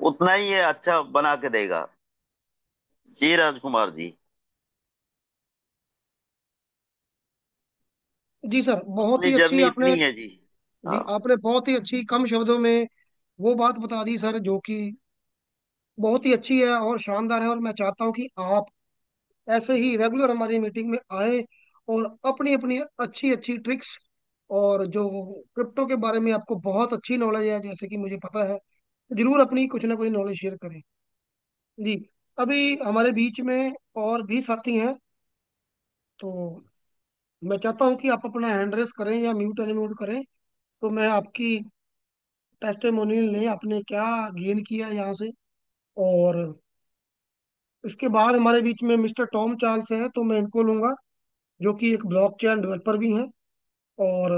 उतना ही ये अच्छा बना के देगा। जी राजकुमार जी। जी सर, बहुत अपनी ही अच्छी जर्नी आपने। इतनी है जी। जी, हाँ। आपने बहुत ही अच्छी कम शब्दों में वो बात बता दी सर, जो कि बहुत ही अच्छी है और शानदार है। और मैं चाहता हूँ कि आप ऐसे ही रेगुलर हमारी मीटिंग में आए और अपनी अपनी अच्छी अच्छी ट्रिक्स, और जो क्रिप्टो के बारे में आपको बहुत अच्छी नॉलेज है जैसे कि मुझे पता है, जरूर अपनी कुछ ना कुछ नॉलेज शेयर करें। जी। अभी हमारे बीच में और भी साथी हैं, तो मैं चाहता हूँ कि आप अपना हैंड रेस करें या म्यूट अनम्यूट करें, तो मैं आपकी टेस्टिमोनियल लें, आपने क्या गेन किया यहाँ से। और इसके बाद हमारे बीच में मिस्टर टॉम चार्ल्स हैं, तो मैं इनको लूंगा, जो कि एक ब्लॉकचेन डेवलपर भी हैं। और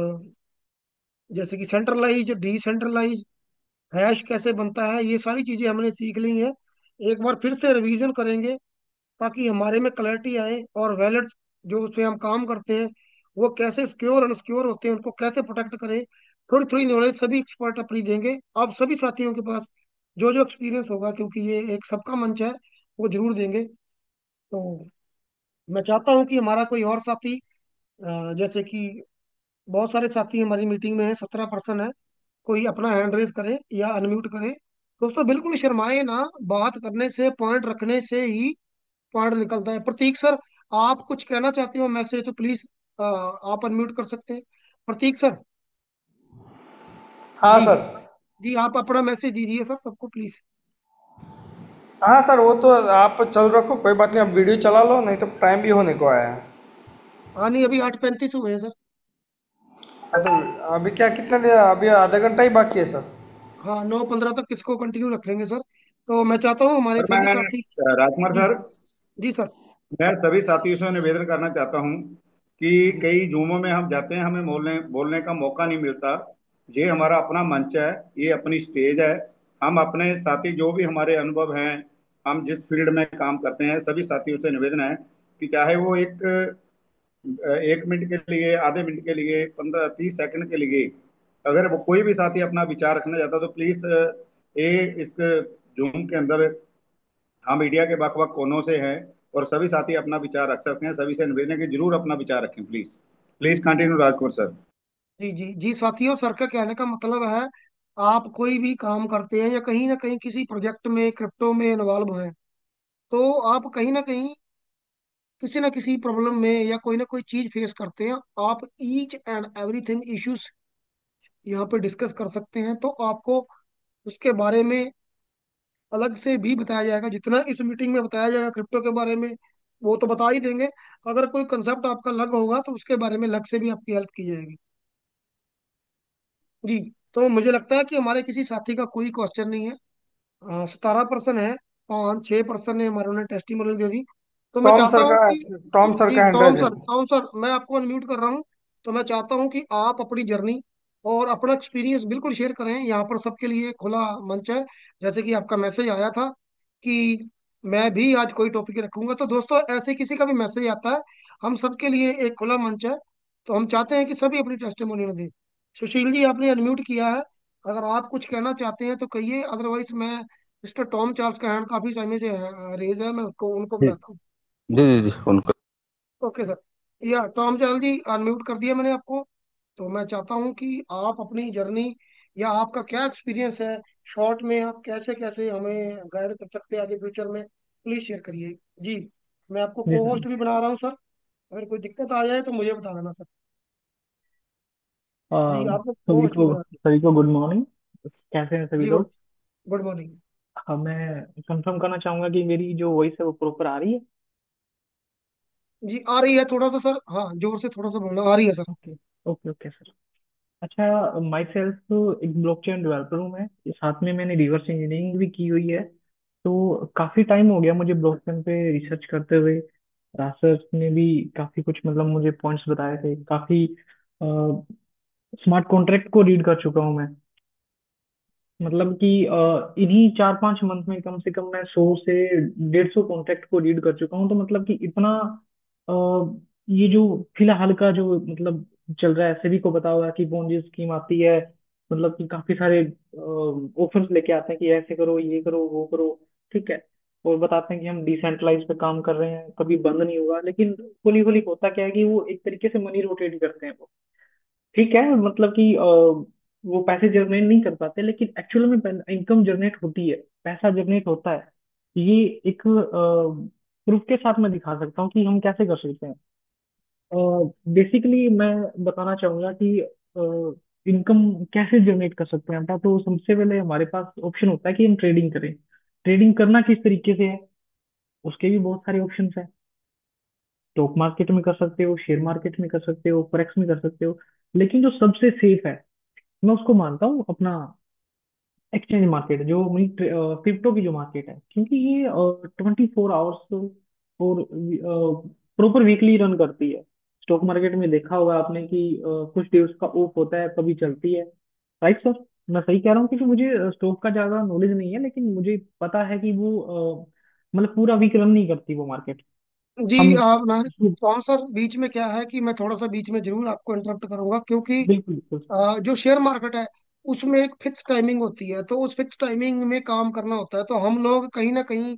जैसे कि सेंट्रलाइज डिसेंट्रलाइज हैश कैसे बनता है, ये सारी चीजें हमने सीख ली हैं। एक बार फिर से रिवीजन करेंगे ताकि हमारे में क्लैरिटी आए, और वैलेट्स जो उससे हम काम करते हैं वो कैसे सिक्योर अनसिक्योर होते हैं, उनको कैसे प्रोटेक्ट करें। थोड़ी थोड़ी नॉलेज सभी एक्सपर्ट अपनी देंगे, आप सभी साथियों के पास जो जो एक्सपीरियंस होगा, क्योंकि ये एक सबका मंच है, वो जरूर देंगे। तो मैं चाहता हूँ कि हमारा कोई और साथी, जैसे कि बहुत सारे साथी हमारी मीटिंग में है, 17 पर्सन है, कोई अपना हैंड रेज करे या अनम्यूट करे। दोस्तों बिल्कुल शर्माए ना, बात करने से, पॉइंट रखने से ही पॉइंट निकलता है। प्रतीक सर, आप कुछ कहना चाहते हो मैसेज, तो प्लीज आप अनम्यूट कर सकते हैं। प्रतीक सर। हाँ जी। सर। जी, आप अपना मैसेज दीजिए सर सबको प्लीज। हाँ सर, वो तो आप चल रखो, कोई बात नहीं, अब वीडियो चला लो, नहीं तो टाइम भी होने को आया है। हाँ नहीं, अभी 8:35 हुए हैं सर। हाँ, तो अभी क्या, कितना देर, अभी आधा घंटा ही बाकी है सर। हाँ, 9:15 तक किसको कंटिन्यू रखेंगे सर। तो मैं चाहता हूँ हमारे सर सभी मैं साथी। राजकुमार जी। सर, जी सर। मैं सभी साथियों से निवेदन करना चाहता हूं कि जी। कई जूमों में हम जाते हैं, हमें बोलने बोलने का मौका नहीं मिलता। ये हमारा अपना मंच है, ये अपनी स्टेज है। हम अपने साथी जो भी हमारे अनुभव हैं, हम जिस फील्ड में काम करते हैं, सभी साथियों से निवेदन है कि चाहे वो एक मिनट के लिए, आधे मिनट के लिए, 15-30 सेकंड के लिए, अगर वो कोई भी साथी अपना विचार रखना चाहता है तो प्लीज ये इस जूम के अंदर, हम मीडिया के बख बख कोनों से हैं और सभी साथी अपना विचार रख सकते हैं। सभी से निवेदन है कि जरूर अपना विचार रखें। Please please continue Rajkumar sir. जी। जी जी साथियों, सर का कहने का मतलब है, आप कोई भी काम करते हैं या कहीं ना कहीं किसी प्रोजेक्ट में क्रिप्टो में इन्वॉल्व हैं, तो आप कहीं ना कहीं किसी ना किसी प्रॉब्लम में या कोई ना कोई चीज फेस करते हैं। आप ईच एंड एवरीथिंग इश्यूज यहाँ पे डिस्कस कर सकते हैं, तो आपको उसके बारे में अलग से भी बताया जाएगा। जितना इस मीटिंग में बताया जाएगा क्रिप्टो के बारे में, वो तो बता ही देंगे। अगर कोई कंसेप्ट आपका अलग होगा तो उसके बारे में अलग से भी आपकी हेल्प की जाएगी। जी। तो मुझे लगता है कि हमारे किसी साथी का कोई क्वेश्चन नहीं है। 17 पर्सन है, 5-6 पर्सन ने हमारे, उन्होंने टेस्टिमोनियल दे दी। तो मैं टॉम चाहता सर हूँ का कि, टॉम सर जी का हैंड टॉम राइज सर, है। टॉम सर मैं आपको अनम्यूट कर रहा हूँ। तो मैं चाहता हूँ कि आप अपनी जर्नी और अपना एक्सपीरियंस बिल्कुल शेयर करें, यहाँ पर सबके लिए खुला मंच है। जैसे कि आपका मैसेज आया था कि मैं भी आज कोई टॉपिक रखूंगा, तो दोस्तों ऐसे किसी का भी मैसेज आता है, हम सबके लिए एक खुला मंच है। तो हम चाहते हैं कि सभी अपनी टेस्टिमोनियल दें। सुशील जी, आपने अनम्यूट किया है, अगर आप कुछ कहना चाहते हैं तो कहिए, अदरवाइज मैं मिस्टर टॉम चार्ल्स का हैंड काफी समय से रेज है, मैं उसको उनको जी बुलाता हूँ। जी जी जी, उनको। Okay sir. या टॉम चार्ल्स जी, अनम्यूट कर दिया मैंने आपको। तो मैं चाहता हूँ कि आप अपनी जर्नी या आपका क्या एक्सपीरियंस है, शॉर्ट में आप कैसे कैसे हमें गाइड कर सकते हैं आगे फ्यूचर में, प्लीज शेयर करिए। जी। मैं आपको जी को सर। होस्ट भी बना रहा हूँ सर, अगर कोई दिक्कत आ जाए तो मुझे बता देना सर। जी, आपको को सभी होस्ट भी को बना दिया। सभी को गुड मॉर्निंग। कैसे हैं सभी जी, गुड लोग? Good morning. हाँ, मैं कंफर्म करना चाहूंगा कि मेरी जो वॉइस है वो प्रॉपर आ रही है। जी, आ रही है थोड़ा सा सर, हाँ जोर से थोड़ा सा बोलना, आ रही है sir. Okay okay okay sir. अच्छा, माई सेल्फ एक ब्लॉकचेन डेवलपर हूँ मैं, साथ में मैंने रिवर्स इंजीनियरिंग भी की हुई है। तो काफी टाइम हो गया मुझे ब्लॉकचेन पे रिसर्च करते हुए। रासर्स ने भी काफी कुछ मतलब मुझे पॉइंट्स बताए थे, काफी स्मार्ट कॉन्ट्रैक्ट को रीड कर चुका हूँ मैं। मतलब कि इन्हीं 4-5 मंथ में कम से कम मैं 100 से 150 कॉन्ट्रैक्ट को रीड कर चुका हूँ। तो मतलब कि इतना अ, ये जो फिलहाल का जो मतलब चल रहा है, सभी को पता होगा कि पोंजी स्कीम आती है, मतलब कि काफी सारे ऑफर्स लेके आते हैं कि ऐसे करो, ये करो, वो करो। ठीक है। और बताते हैं कि हम डिसेंट्रलाइज पे काम कर रहे हैं, कभी बंद नहीं होगा, लेकिन होली होली होता क्या है कि वो एक तरीके से मनी रोटेट करते हैं वो। ठीक है, मतलब कि वो पैसे जनरेट नहीं कर पाते, लेकिन एक्चुअल में इनकम जनरेट होती है, पैसा जनरेट होता है। ये एक प्रूफ के साथ मैं दिखा सकता हूँ कि हम कैसे कर सकते हैं। बेसिकली मैं बताना चाहूंगा कि इनकम कैसे जनरेट कर सकते हैं हम। तो सबसे पहले हमारे पास ऑप्शन होता है कि हम ट्रेडिंग करें। ट्रेडिंग करना किस तरीके से है, उसके भी बहुत सारे ऑप्शंस हैं। स्टॉक मार्केट में कर सकते हो, शेयर मार्केट में कर सकते हो, फॉरेक्स में कर सकते हो। लेकिन जो सबसे सेफ है, मैं उसको मानता हूँ अपना एक्सचेंज मार्केट, जो क्रिप्टो की जो मार्केट है, क्योंकि ये 24 आवर्स और प्रॉपर वीकली रन करती है। स्टॉक मार्केट में देखा होगा आपने कि कुछ डे उसका ऑफ होता है, कभी चलती है। राइट सर, मैं सही कह रहा हूँ? क्योंकि मुझे स्टॉक का ज्यादा नॉलेज नहीं है, लेकिन मुझे पता है कि वो मतलब पूरा वीक रन नहीं करती वो मार्केट। जी हम मैं तो हाँ सर, बीच में क्या है कि मैं थोड़ा सा बीच में जरूर आपको इंटरप्ट करूंगा, क्योंकि बिल्कुल बिल्कुल। जो शेयर मार्केट है उसमें एक फिक्स टाइमिंग होती है, तो उस फिक्स टाइमिंग में काम करना होता है। तो हम लोग कहीं ना कहीं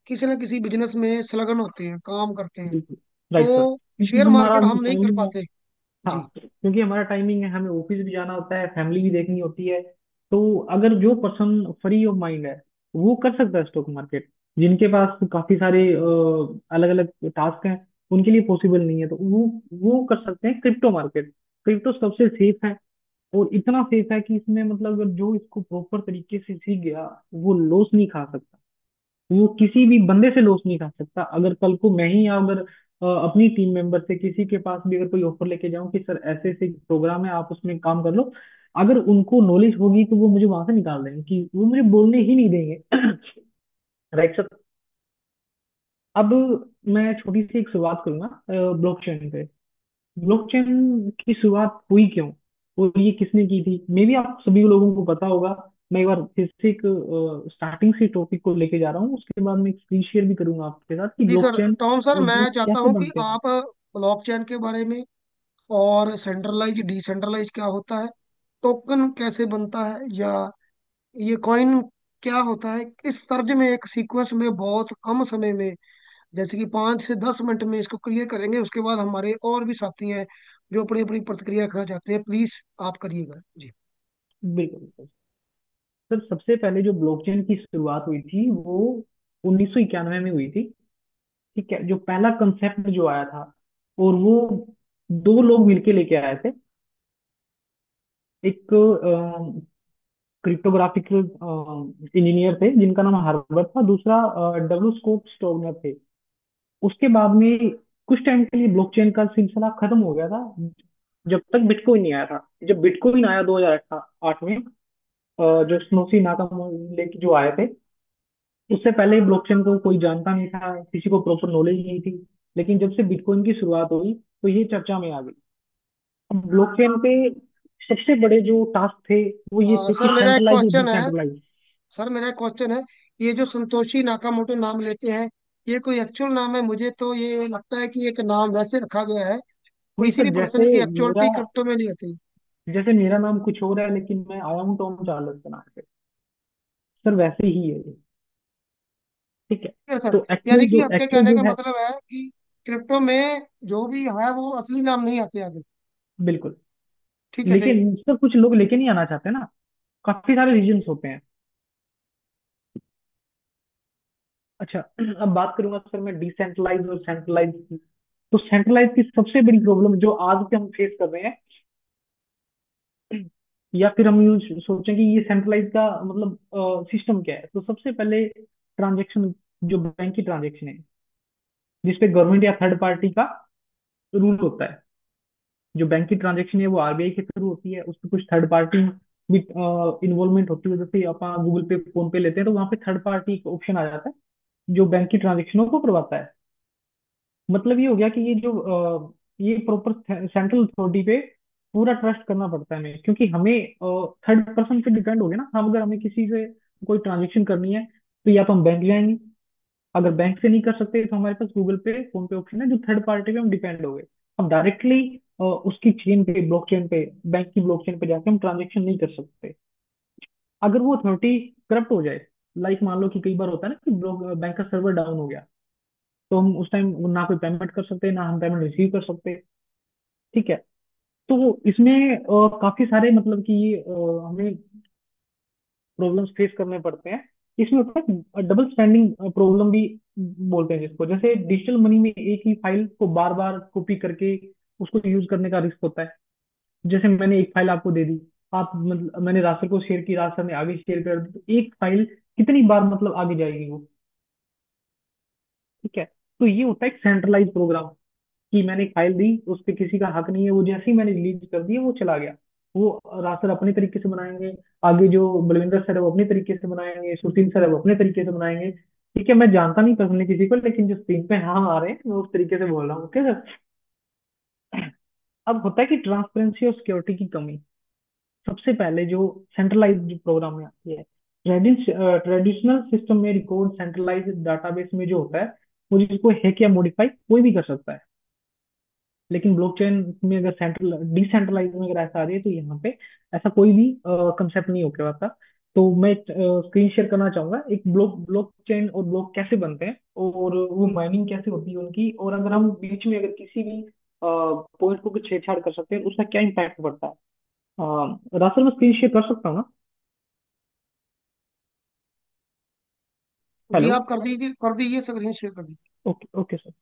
किसी न किसी बिजनेस में संलग्न होते हैं, काम करते हैं। बिल्कुल राइट सर, तो क्योंकि शेयर हमारा मार्केट जो हम नहीं कर टाइमिंग है। पाते। जी हाँ, क्योंकि हमारा टाइमिंग है, हमें ऑफिस भी जाना होता है, फैमिली भी देखनी होती है। तो अगर जो पर्सन फ्री ऑफ माइंड है, वो कर सकता है स्टॉक मार्केट। जिनके पास काफी सारे अलग अलग टास्क हैं, उनके लिए पॉसिबल नहीं है, तो वो कर सकते हैं क्रिप्टो मार्केट। क्रिप्टो सबसे सेफ है, और इतना सेफ है कि इसमें मतलब अगर जो इसको प्रॉपर तरीके से सीख गया, वो लॉस नहीं खा सकता। वो किसी भी बंदे से लॉस नहीं खा सकता। अगर कल को मैं ही, या अगर अपनी टीम मेंबर से किसी के पास भी अगर कोई ऑफर लेके जाऊं कि सर ऐसे ऐसे प्रोग्राम है, आप उसमें काम कर लो, अगर उनको नॉलेज होगी तो वो मुझे वहां से निकाल देंगे, कि वो मुझे बोलने ही नहीं देंगे। Right sir. अब मैं छोटी सी एक शुरुआत करूंगा ब्लॉकचेन पे। ब्लॉकचेन की शुरुआत हुई क्यों, और ये किसने की थी, मे बी आप सभी लोगों को पता होगा। मैं एक बार फिर से एक स्टार्टिंग से टॉपिक को लेके जा रहा हूँ, उसके बाद मैं एक स्क्रीन शेयर भी करूंगा आपके साथ कि जी सर, ब्लॉकचेन टॉम सर, और मैं ब्लॉक चाहता कैसे हूँ कि बनते हैं। आप ब्लॉकचेन के बारे में, और सेंट्रलाइज डिसेंट्रलाइज क्या होता है, टोकन कैसे बनता है, या ये कॉइन क्या होता है, इस तर्ज में एक सीक्वेंस में बहुत कम समय में, जैसे कि 5 से 10 मिनट में इसको क्लियर करेंगे। उसके बाद हमारे और भी साथी हैं जो अपनी अपनी प्रतिक्रिया रखना चाहते हैं, प्लीज आप करिएगा जी। बिल्कुल बिल्कुल। सर सबसे पहले जो ब्लॉकचेन की शुरुआत हुई थी वो 1991 में हुई थी। ठीक है, जो पहला कंसेप्ट जो आया था, और वो दो लोग मिलके लेके आए थे। एक क्रिप्टोग्राफिक इंजीनियर थे जिनका नाम हार्वर्ड था, दूसरा डब्ल्यू स्कॉट स्टोनर थे। उसके बाद में कुछ टाइम के लिए ब्लॉकचेन का सिलसिला खत्म हो गया था, जब तक बिटकॉइन नहीं आया था। जब बिटकॉइन आया 2008 में, जो स्नोसी नाकामोटो जो आए थे, उससे पहले ब्लॉकचेन को कोई जानता नहीं था, किसी को प्रॉपर नॉलेज नहीं थी। लेकिन जब से बिटकॉइन की शुरुआत हुई, तो ये चर्चा में आ गई। अब ब्लॉकचेन पे सबसे बड़े जो टास्क थे, वो ये थे कि सर मेरा एक सेंट्रलाइज और क्वेश्चन है। डिसेंट्रलाइज। सर मेरा एक क्वेश्चन है, ये जो संतोषी नाकामोटो नाम लेते हैं, ये कोई एक्चुअल नाम है? मुझे तो ये लगता है कि एक नाम वैसे रखा गया है, नहीं किसी सर, भी पर्सन की एक्चुअलिटी क्रिप्टो में नहीं आती। जैसे मेरा नाम कुछ और है, लेकिन मैं आया हूँ टॉम चार्ल्स के नाम से। सर वैसे ही है ये। ठीक है। है सर, तो यानी एक्चुअल कि जो आपके एक्चुअल कहने जो का है, मतलब है कि क्रिप्टो में जो भी है वो असली नाम नहीं आते आगे। बिल्कुल। ठीक है, थैंक लेकिन सर कुछ लोग लेके नहीं आना चाहते ना, काफी सारे रीजंस होते हैं। अच्छा, अब बात करूंगा सर मैं डिसेंट्रलाइज और सेंट्रलाइज की। तो सेंट्रलाइज की सबसे बड़ी प्रॉब्लम जो आज के हम फेस कर रहे हैं, या फिर हम यूज सोचें कि ये सेंट्रलाइज का मतलब सिस्टम क्या है, तो सबसे पहले ट्रांजेक्शन, जो बैंक की ट्रांजेक्शन है, जिसपे गवर्नमेंट या थर्ड पार्टी का रूल होता है। जो बैंक की ट्रांजेक्शन है वो आरबीआई के थ्रू होती है, उसमें कुछ थर्ड पार्टी भी इन्वॉल्वमेंट होती है। जैसे आप गूगल पे, फोन पे लेते हैं, तो वहां पे थर्ड पार्टी का ऑप्शन आ जाता है जो बैंक की ट्रांजेक्शनों को करवाता है। मतलब ये हो गया कि ये जो ये प्रॉपर सेंट्रल अथॉरिटी पे पूरा ट्रस्ट करना पड़ता है हमें, क्योंकि हमें थर्ड पर्सन पे डिपेंड हो गया ना। हम अगर हमें किसी से कोई ट्रांजेक्शन करनी है, तो या तो हम बैंक जाएंगे, अगर बैंक से नहीं कर सकते तो हमारे पास गूगल पे, फोन पे ऑप्शन है, जो थर्ड पार्टी पे हम डिपेंड हो गए। अब डायरेक्टली उसकी चेन पे, ब्लॉकचेन पे, बैंक की ब्लॉकचेन पे जाके हम ट्रांजेक्शन नहीं कर सकते। अगर वो अथॉरिटी करप्ट हो जाए, लाइक मान लो कि कई बार होता है ना कि ब्लॉक बैंक का सर्वर डाउन हो गया, तो हम उस टाइम ना कोई पेमेंट कर सकते, ना हम पेमेंट रिसीव कर सकते। ठीक है। तो इसमें काफी सारे मतलब कि हमें प्रॉब्लम्स फेस करने पड़ते हैं। इसमें होता है डबल स्टैंडिंग प्रॉब्लम भी बोलते हैं जिसको, जैसे डिजिटल मनी में एक ही फाइल को बार बार कॉपी करके उसको यूज करने का रिस्क होता है। जैसे मैंने एक फाइल आपको दे दी, आप मतलब मैंने राशि को शेयर की, राशि ने आगे शेयर कर दी, तो एक फाइल कितनी बार मतलब आगे जाएगी वो। ठीक है। तो ये होता है एक सेंट्रलाइज प्रोग्राम, कि मैंने एक फाइल दी, उस पर किसी का हक नहीं है, वो जैसे ही मैंने रिलीज कर दिया वो चला गया। वो रासर अपने तरीके से बनाएंगे, आगे जो बलविंदर सर है वो अपने तरीके से बनाएंगे, सुशील सर है वो अपने तरीके से बनाएंगे। ठीक है, मैं जानता नहीं पर्सनली किसी को, लेकिन जो स्क्रीन पे हाँ आ रहे हैं मैं उस तरीके से बोल रहा हूँ। Okay sir. अब होता है कि ट्रांसपेरेंसी और सिक्योरिटी की कमी। सबसे पहले जो सेंट्रलाइज जो प्रोग्राम में आती है, ट्रेडिशनल सिस्टम में रिकॉर्ड सेंट्रलाइज डाटाबेस में जो होता है, वो जिसको हैक या मॉडिफाई कोई भी कर सकता है। लेकिन ब्लॉकचेन में अगर सेंट्रल डिसेंट्रलाइज में अगर ऐसा आ रही है, तो यहाँ पे ऐसा कोई भी कंसेप्ट नहीं होके आता। तो मैं स्क्रीन शेयर करना चाहूंगा एक ब्लॉकचेन और ब्लॉक कैसे बनते हैं, और वो माइनिंग कैसे होती है उनकी, और अगर हम बीच में अगर किसी भी पॉइंट को कुछ छेड़छाड़ कर सकते हैं तो उसका क्या इम्पैक्ट पड़ता है। रास्ते में स्क्रीन शेयर कर सकता हूँ ना? जी हेलो। आप कर दीजिए स्क्रीन शेयर कर दीजिए। Okay okay sir.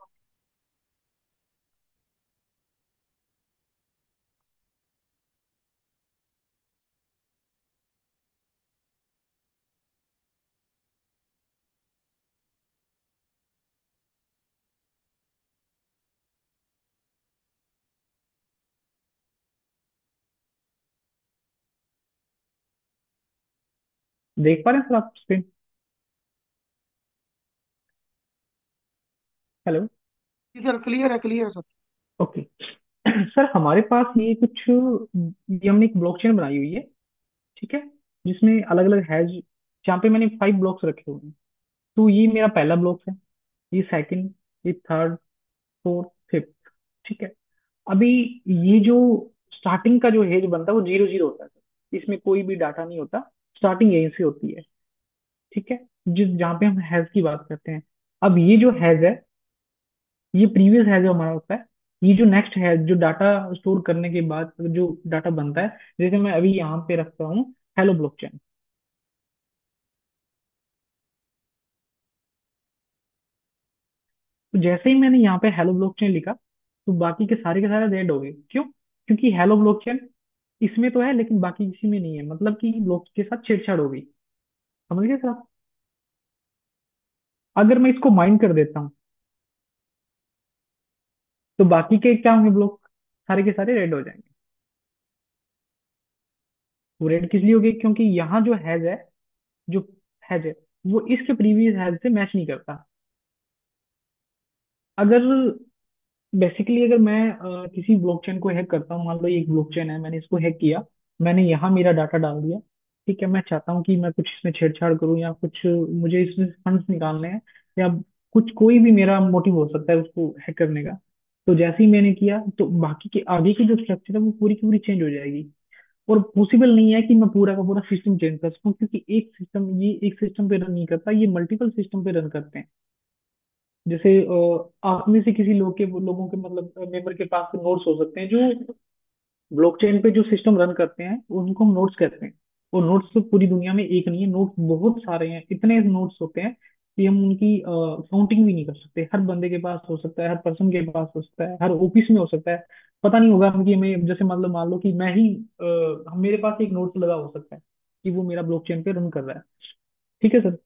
देख पा रहे हैं सर आप स्क्रीन? हेलो। जी सर, क्लियर है सर। ओके। सर हमारे पास ये कुछ, ये हमने एक ब्लॉकचेन बनाई हुई है। ठीक है। जिसमें अलग अलग हैज, जहाँ पे मैंने 5 ब्लॉक्स रखे हुए हैं। तो ये मेरा पहला ब्लॉक है, ये सेकंड, ये थर्ड, फोर्थ, फिफ्थ। ठीक है। अभी ये जो स्टार्टिंग का जो हेज बनता है वो 0 0 होता है सर, इसमें कोई भी डाटा नहीं होता। स्टार्टिंग यहीं से होती है। ठीक है। जिस जहाँ पे हम हैज की बात करते हैं, अब ये जो हैज है, ये प्रीवियस हैज हमारा होता है। ये जो नेक्स्ट है, जो डाटा स्टोर करने के बाद जो डाटा बनता है, जैसे मैं अभी यहाँ पे रखता हूँ हेलो ब्लॉकचेन। तो जैसे ही मैंने यहाँ पे हेलो ब्लॉकचेन लिखा, तो बाकी के सारे रेड हो गए। क्यों? क्योंकि हेलो ब्लॉकचेन इसमें तो है लेकिन बाकी किसी में नहीं है, मतलब कि ब्लॉक के साथ छेड़छाड़ हो गई। समझ गए सर आप? अगर मैं इसको माइंड कर देता हूँ, तो बाकी के क्या होंगे ब्लॉक? सारे के सारे रेड हो जाएंगे। वो रेड किस लिए हो गए? क्योंकि यहाँ जो हैज है, जो हैज है, वो इसके प्रीवियस हैज से मैच नहीं करता। अगर बेसिकली अगर मैं किसी ब्लॉकचेन को हैक करता हूँ, मान लो ये एक ब्लॉकचेन है, मैंने इसको हैक किया, मैंने यहाँ मेरा डाटा डाल दिया। ठीक है, मैं चाहता हूँ कि मैं कुछ इसमें छेड़छाड़ करूँ, या कुछ मुझे इसमें फंड्स निकालने हैं, या कुछ कोई भी मेरा मोटिव हो सकता है उसको हैक करने का। तो जैसे ही मैंने किया, तो बाकी के आगे की जो स्ट्रक्चर है वो पूरी की पूरी चेंज हो जाएगी। और पॉसिबल नहीं है कि मैं पूरा का पूरा सिस्टम चेंज कर सकूं, क्योंकि ये एक सिस्टम पे रन नहीं करता, ये मल्टीपल सिस्टम पे रन करते हैं। जैसे आप में से किसी लोगों के मतलब मेंबर के पास नोट्स हो सकते हैं, जो ब्लॉकचेन पे जो सिस्टम रन करते हैं उनको हम नोट्स कहते हैं। और नोट्स तो पूरी दुनिया में एक नहीं है, नोट्स बहुत सारे हैं, इतने नोट्स होते हैं कि हम उनकी काउंटिंग भी नहीं कर सकते। हर बंदे के पास हो सकता है, हर पर्सन के पास हो सकता है, हर ऑफिस में हो सकता है। पता नहीं होगा कि मैं, जैसे मतलब मान लो कि मैं ही मेरे पास एक नोट्स लगा हो सकता है कि वो मेरा ब्लॉकचेन पे रन कर रहा है। ठीक है सर।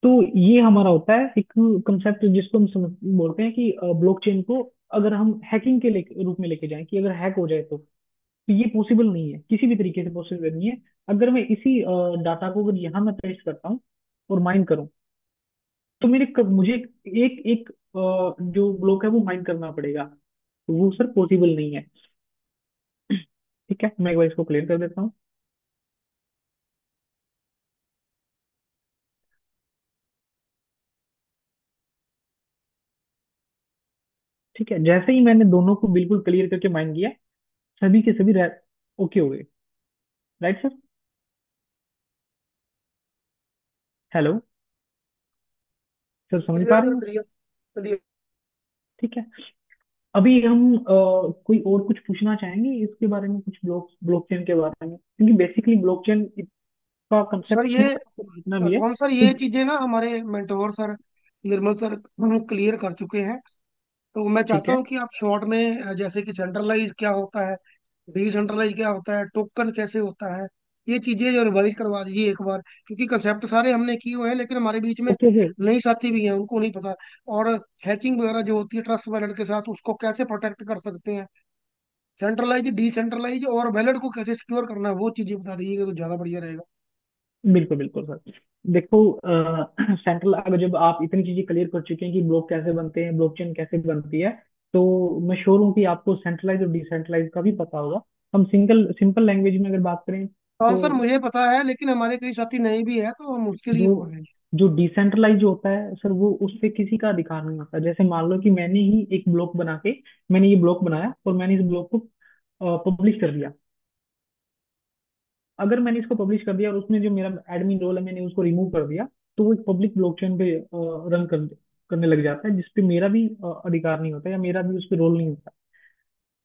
तो ये हमारा होता है एक कंसेप्ट, जिसको हम बोलते हैं कि ब्लॉकचेन को अगर हम हैकिंग के रूप में लेके जाएं, कि अगर हैक हो जाए तो ये पॉसिबल नहीं है, किसी भी तरीके से पॉसिबल नहीं है। अगर मैं इसी डाटा को अगर यहाँ मैं पेस्ट करता हूँ और माइन करूँ, तो मुझे एक एक जो ब्लॉक है वो माइन करना पड़ेगा। तो वो सर पॉसिबल नहीं है। ठीक है, मैं एक बार इसको क्लियर कर देता हूँ। ठीक है, जैसे ही मैंने दोनों को बिल्कुल क्लियर करके माइंड किया, सभी के सभी ओके हो गए। Right sir? हेलो सर, समझ पा क्लियर रहे सर, हैं? Clear clear. ठीक है। अभी हम कोई और कुछ पूछना चाहेंगे इसके बारे में, कुछ ब्लॉकचेन के बारे में, क्योंकि बेसिकली ब्लॉकचेन का सर कंसेप्ट ये थोड़ा सा जितना भी है तो हम सर तो। ये चीजें ना हमारे मेंटोर सर निर्मल सर हम क्लियर कर चुके हैं। तो मैं ठीक चाहता है। हूँ कि आप शॉर्ट में जैसे कि सेंट्रलाइज क्या होता है, डिसेंट्रलाइज क्या होता है, टोकन कैसे होता है, ये चीजें जो रिवाइज करवा दीजिए एक बार, क्योंकि कंसेप्ट सारे हमने किए हुए हैं लेकिन हमारे बीच में ओके ओके। नई साथी भी हैं, उनको नहीं पता। और हैकिंग वगैरह जो होती है ट्रस्ट वैलेट के साथ, उसको कैसे प्रोटेक्ट कर सकते हैं, सेंट्रलाइज डिसेंट्रलाइज और वैलेट को कैसे सिक्योर करना है, वो चीजें बता दीजिएगा तो ज्यादा बढ़िया रहेगा। बिल्कुल बिल्कुल सर। देखो, सेंट्रल अगर जब आप इतनी चीजें क्लियर कर चुके हैं कि ब्लॉक कैसे बनते हैं, ब्लॉकचेन कैसे बनती है, तो मैं श्योर हूँ कि आपको सेंट्रलाइज और डिसेंट्रलाइज का भी पता होगा। हम सिंगल सिंपल लैंग्वेज में अगर बात करें तो तो, सर मुझे पता है लेकिन हमारे कई साथी नए भी है तो हम उसके लिए जो बोल रहे हैं। जो डिसेंट्रलाइज होता है सर, वो उस पे किसी का अधिकार नहीं होता। जैसे मान लो कि मैंने ही एक ब्लॉक बना के, मैंने ये ब्लॉक बनाया और मैंने इस ब्लॉक को पब्लिश कर दिया। अगर मैंने इसको पब्लिश कर दिया और उसमें जो मेरा एडमिन रोल है मैंने उसको रिमूव कर दिया, तो वो एक पब्लिक ब्लॉकचेन पे करने लग जाता है, जिसपे मेरा भी अधिकार नहीं होता या मेरा भी उस पर रोल नहीं होता।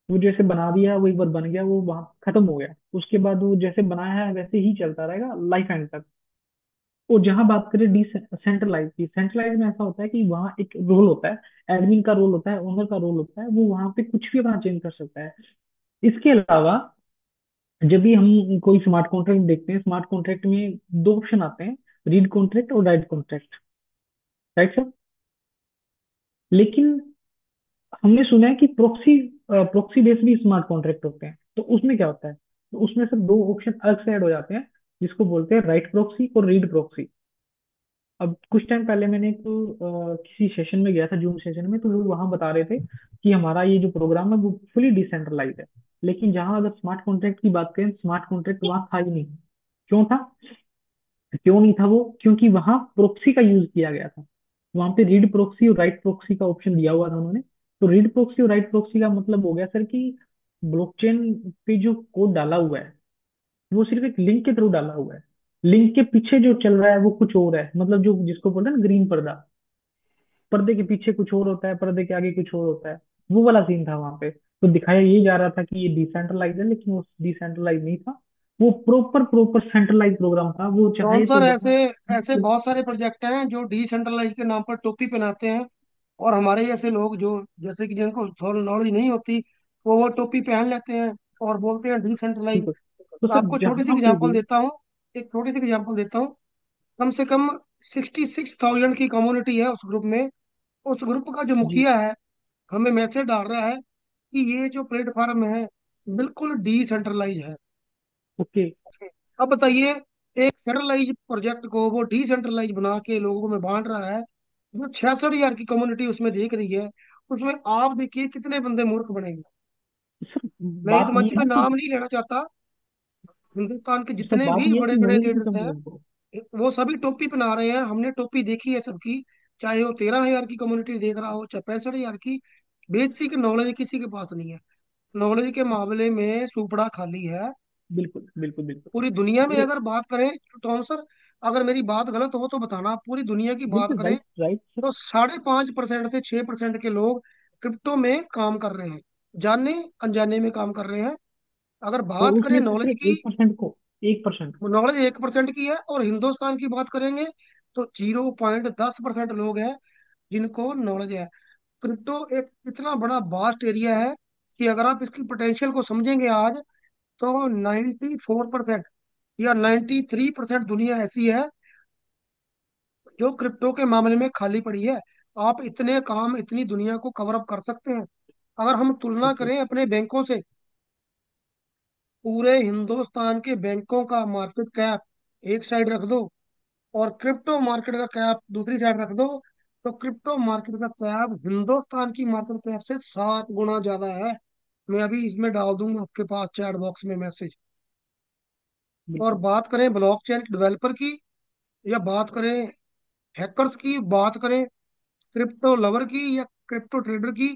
वो जैसे बना दिया, वो एक बार बन गया, वो वहाँ खत्म हो गया। उसके बाद वो जैसे बनाया है वैसे ही चलता रहेगा लाइफ एंड तक। और जहां बात करें डिसेंट्रलाइज की, सेंट्रलाइज में ऐसा होता है कि वहाँ एक रोल होता है, एडमिन का रोल होता है, ओनर का रोल होता है, वो वहाँ पे कुछ भी अपना चेंज कर सकता है। इसके अलावा जब भी हम कोई स्मार्ट कॉन्ट्रैक्ट देखते हैं, स्मार्ट कॉन्ट्रैक्ट में दो ऑप्शन आते हैं, रीड कॉन्ट्रैक्ट और राइट कॉन्ट्रैक्ट। Right sir? लेकिन हमने सुना है कि प्रोक्सी बेस्ड भी स्मार्ट कॉन्ट्रैक्ट होते हैं, तो उसमें क्या होता है? तो उसमें से दो ऑप्शन अलग से ऐड हो जाते हैं, जिसको बोलते हैं राइट प्रोक्सी और रीड प्रोक्सी। अब कुछ टाइम पहले मैंने एक किसी सेशन में गया था, जूम सेशन में, तो वो वहां बता रहे थे कि हमारा ये जो प्रोग्राम है वो फुली डिसेंट्रलाइज है। लेकिन जहां अगर स्मार्ट कॉन्ट्रैक्ट की बात करें, स्मार्ट कॉन्ट्रैक्ट वहां था ही नहीं। क्यों था? क्यों नहीं था वो? क्योंकि वहां प्रोक्सी का यूज किया गया था। वहां पे रीड प्रोक्सी और राइट प्रोक्सी का ऑप्शन दिया हुआ था उन्होंने। तो रीड प्रोक्सी और राइट प्रोक्सी का मतलब हो गया सर कि ब्लॉकचेन पे जो कोड डाला हुआ है वो सिर्फ एक लिंक के थ्रू डाला हुआ है। लिंक के पीछे जो चल रहा है वो कुछ और है, मतलब जो जिसको बोलते हैं ना ग्रीन पर्दा, पर्दे के पीछे कुछ और होता है, पर्दे के आगे कुछ और होता है। वो वाला सीन था वहां पे। तो दिखाया ये जा रहा था कि ये डिसेंट्रलाइज है, लेकिन वो डिसेंट्रलाइज नहीं था। वो प्रॉपर प्रॉपर सेंट्रलाइज प्रोग्राम था, वो तो हम चाहे तो सर ऐसे बंदा। ऐसे बहुत सारे प्रोजेक्ट हैं जो डिसेंट्रलाइज के नाम पर टोपी पहनाते हैं, और हमारे जैसे लोग जो जैसे कि जिनको थोड़ा नॉलेज नहीं होती वो टोपी पहन लेते हैं और बोलते हैं डिसेंट्रलाइज। बिल्कुल। तो सर आपको छोटी सी जहां पे एग्जांपल भी। देता हूँ, एक छोटी सी एग्जांपल देता हूँ। कम से कम 66,000 की कम्युनिटी है उस ग्रुप में। उस ग्रुप का जो जी। मुखिया है हमें मैसेज डाल रहा है कि ये जो प्लेटफॉर्म है बिल्कुल डिसेंट्रलाइज है। ओके। अब बताइए, एक सेंट्रलाइज प्रोजेक्ट को वो डिसेंट्रलाइज बना के लोगों में बांट रहा है, जो 66,000 की कम्युनिटी उसमें देख रही है। उसमें आप देखिए कितने बंदे मूर्ख बनेंगे। सर मैं इस बात ये मंच है पे ना कि, नाम नहीं लेना चाहता, हिंदुस्तान के सर जितने बात भी ये है बड़े कि बड़े नॉलेज नहीं लीडर्स कम हैं है उनको। वो सभी टोपी पहना रहे हैं। हमने टोपी देखी है सबकी, चाहे वो 13,000 की कम्युनिटी देख रहा हो चाहे 65,000 की। बेसिक नॉलेज किसी के पास नहीं है। नॉलेज के मामले में सुपड़ा खाली है। बिल्कुल बिल्कुल बिल्कुल। पूरी दुनिया में और अगर बात करें, तो सर अगर मेरी बात गलत हो तो बताना, पूरी दुनिया की बात बिल्कुल करें राइट राइट सर। तो 5.5% से 6% के लोग क्रिप्टो में काम कर रहे हैं, जाने अनजाने में काम कर रहे हैं। अगर और बात करें उसमें से नॉलेज सिर्फ की, 1% को, 1%। नॉलेज 1% की है, और हिंदुस्तान की बात करेंगे तो 0.10% लोग हैं जिनको नॉलेज है। क्रिप्टो एक इतना बड़ा वास्ट एरिया है कि अगर आप इसकी पोटेंशियल को समझेंगे आज, तो 94% या 93% दुनिया ऐसी है जो क्रिप्टो के मामले में खाली पड़ी है। आप इतने काम इतनी दुनिया को कवर अप कर सकते हैं। अगर हम तुलना ओके। करें अपने बैंकों से, पूरे हिंदुस्तान के बैंकों का मार्केट कैप एक साइड रख दो और क्रिप्टो मार्केट का कैप दूसरी साइड रख दो, तो क्रिप्टो मार्केट का कैप हिंदुस्तान की मार्केट कैप से 7 गुना ज्यादा है। मैं अभी इसमें डाल दूंगा आपके पास चैट बॉक्स में मैसेज। और बिल्कुल। बात करें ब्लॉकचेन डेवलपर की, या बात करें हैकर्स की, बात करें क्रिप्टो लवर की या क्रिप्टो ट्रेडर की,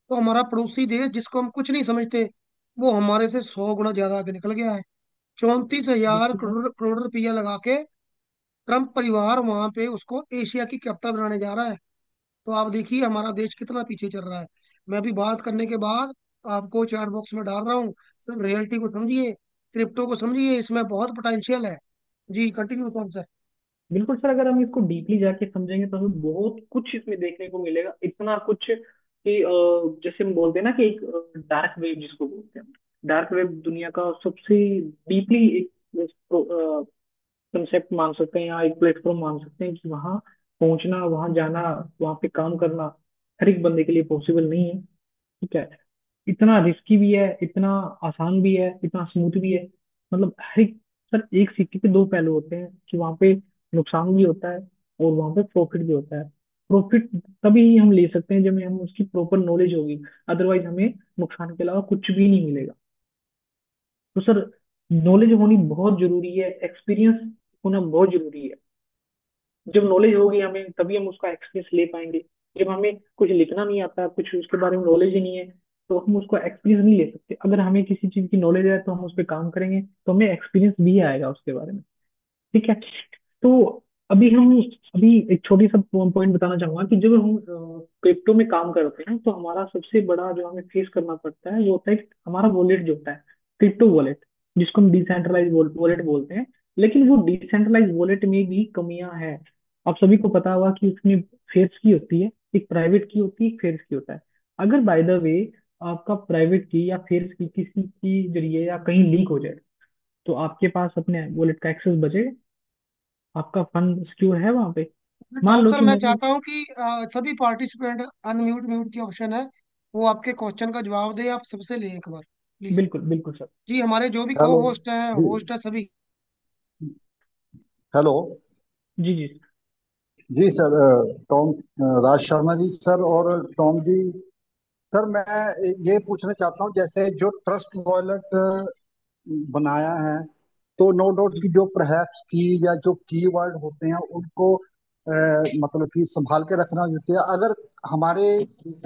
तो हमारा पड़ोसी देश जिसको हम कुछ नहीं समझते, वो हमारे से 100 गुना ज्यादा आगे निकल गया है। 34,000 करोड़ करोड़ रुपया लगा के ट्रम्प परिवार वहां पे उसको एशिया की कैपिटल बनाने जा रहा है। तो आप देखिए हमारा देश कितना पीछे चल रहा है। मैं अभी बात करने के बाद आपको चैट बॉक्स में डाल रहा हूँ, सब रियलिटी को समझिए, क्रिप्टो को समझिए, इसमें बहुत पोटेंशियल है। जी कंटिन्यू कौन सर। बिल्कुल सर, अगर हम इसको डीपली जाके समझेंगे तो हमें बहुत कुछ इसमें देखने को मिलेगा, इतना कुछ कि जैसे हम बोलते हैं ना कि एक डार्क वेब जिसको बोलते हैं, डार्क वेब दुनिया का सबसे डीपली एक कंसेप्ट मान सकते हैं या एक प्लेटफॉर्म मान सकते हैं कि वहाँ पहुंचना, वहाँ जाना, वहाँ पे काम करना हर एक बंदे के लिए पॉसिबल नहीं है। ठीक है, इतना रिस्की भी है, इतना आसान भी है, इतना स्मूथ भी है। मतलब हर एक, सर एक सिक्के के दो पहलू होते हैं कि वहाँ पे नुकसान भी होता है और वहाँ पे प्रॉफिट भी होता है। प्रॉफिट तभी हम ले सकते हैं जब हमें उसकी प्रॉपर नॉलेज होगी, अदरवाइज हमें नुकसान के अलावा कुछ भी नहीं मिलेगा। तो सर नॉलेज होनी बहुत जरूरी है, एक्सपीरियंस होना बहुत जरूरी है। जब नॉलेज होगी हमें तभी हम उसका एक्सपीरियंस ले पाएंगे। जब हमें कुछ लिखना नहीं आता, कुछ उसके बारे में नॉलेज ही नहीं है, तो हम उसको एक्सपीरियंस नहीं ले सकते। अगर हमें किसी चीज की नॉलेज है तो हम उस पर काम करेंगे तो हमें एक्सपीरियंस भी आएगा उसके बारे में। ठीक है। तो अभी हम, अभी एक छोटी सा पॉइंट बताना चाहूंगा कि जब हम क्रिप्टो में काम करते हैं तो हमारा सबसे बड़ा जो हमें फेस करना पड़ता है वो होता है कि हमारा वॉलेट जो होता है, क्रिप्टो वॉलेट, जिसको हम डिसेंट्रलाइज वॉलेट बोलते हैं। लेकिन वो डिसेंट्रलाइज वॉलेट में भी कमियां हैं। आप सभी को पता होगा कि उसमें फेयर्स की होती है, एक प्राइवेट की होती है, एक फेयर्स की होता है। अगर बाय द वे आपका प्राइवेट की या फेयर्स की किसी की जरिए या कहीं लीक हो जाए तो आपके पास अपने वॉलेट का एक्सेस बचेगा? आपका फंड सिक्योर है वहां पे? मान टॉम लो सर कि मैं मैंने, चाहता हूँ कि सभी पार्टिसिपेंट अनम्यूट म्यूट की ऑप्शन है, वो आपके क्वेश्चन का जवाब दे, आप सबसे लें एक बार प्लीज। बिल्कुल बिल्कुल सर। जी हमारे जो भी को हेलो होस्ट हैं, जी। होस्ट है सभी। हेलो जी जी। जी sir, Tom, Raj Sharma ji sir और टॉम जी। सर मैं ये पूछना चाहता हूँ, जैसे जो ट्रस्ट वॉलेट बनाया है, तो नो डाउट कि जो प्रहैप्स की या जो कीवर्ड होते हैं उनको मतलब कि संभाल के रखना होती है। अगर हमारे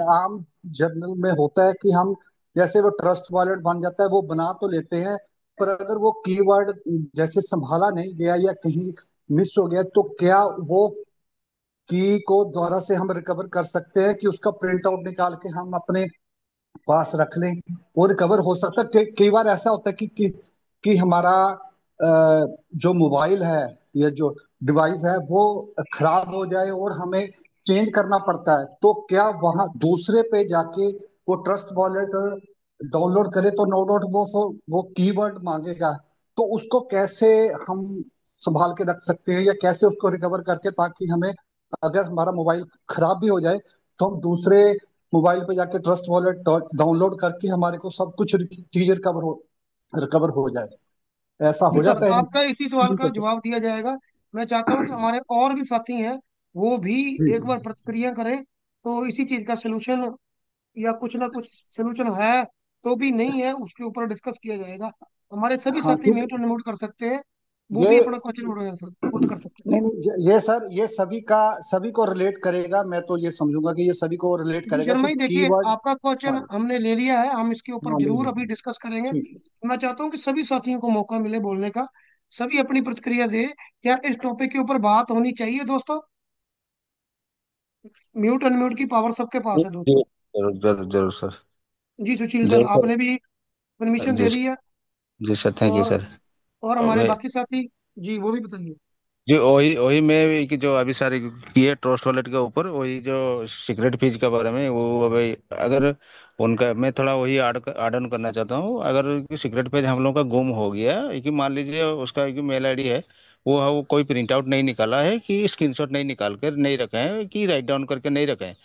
आम जर्नल में होता है कि हम जैसे वो ट्रस्ट वॉलेट बन जाता है, वो बना तो लेते हैं, पर अगर वो कीवर्ड जैसे संभाला नहीं गया या कहीं मिस हो गया, तो क्या वो की को दोबारा से हम रिकवर कर सकते हैं कि उसका प्रिंट आउट निकाल के हम अपने पास रख लें? वो रिकवर हो सकता है। कई बार ऐसा होता है कि हमारा जो मोबाइल है या जो डिवाइस है वो खराब हो जाए और हमें चेंज करना पड़ता है, तो क्या वहां दूसरे पे जाके वो ट्रस्ट वॉलेट डाउनलोड करे तो नो डाउट वो कीवर्ड मांगेगा, तो उसको कैसे हम संभाल के रख सकते हैं या कैसे उसको रिकवर करके, ताकि हमें अगर हमारा मोबाइल खराब भी हो जाए तो हम दूसरे मोबाइल पे जाके ट्रस्ट वॉलेट डाउनलोड करके हमारे को सब कुछ चीज रिकवर हो जाए? ऐसा जी हो सर जाता है? आपका इसी सवाल जी का सर। जवाब दिया जाएगा। मैं चाहता हूँ कि हमारे और भी साथी हैं, वो भी जी एक बार प्रतिक्रिया करें, तो इसी चीज का सोल्यूशन या कुछ ना कुछ सोल्यूशन है तो भी नहीं है उसके ऊपर डिस्कस किया जाएगा। हमारे सभी हाँ, साथी म्यूट क्योंकि अनम्यूट कर सकते हैं, वो ये भी अपना क्वेश्चन पुट कर सकते हैं। नहीं नहीं, ये सर ये सभी को रिलेट करेगा। मैं तो ये समझूंगा कि ये सभी को रिलेट जी करेगा शर्मा कि जी देखिए कीवर्ड। आपका क्वेश्चन हाँ हमने ले लिया है, हम इसके ऊपर हाँ, ले जरूर अभी लीजिए। डिस्कस करेंगे। ठीक है। मैं चाहता हूँ कि सभी साथियों को मौका मिले बोलने का, सभी अपनी प्रतिक्रिया दे। क्या इस टॉपिक के ऊपर बात होनी चाहिए दोस्तों? म्यूट अनम्यूट की पावर सबके जी पास है जी, दोस्तों। जरूर जरूर जरूर सर। जी सुशील सर जरूर सर। आपने भी परमिशन जी दे दी है। जी सर, थैंक यू और सर। और और हमारे मैं, बाकी साथी, जी वो भी बताइए। जी वही वही मैं भी कि जो अभी सारी की है ट्रस्ट वॉलेट के ऊपर, वही जो सीक्रेट फीज के बारे में, वो अभी अगर उनका मैं थोड़ा वही ऐड ऑन करना चाहता हूँ। अगर सीक्रेट पेज हम लोग का गुम हो गया कि मान लीजिए उसका एक मेल आईडी है, वो कोई प्रिंट आउट नहीं निकाला है, कि स्क्रीनशॉट नहीं निकाल कर नहीं रखे हैं, कि राइट डाउन करके नहीं रखे हैं,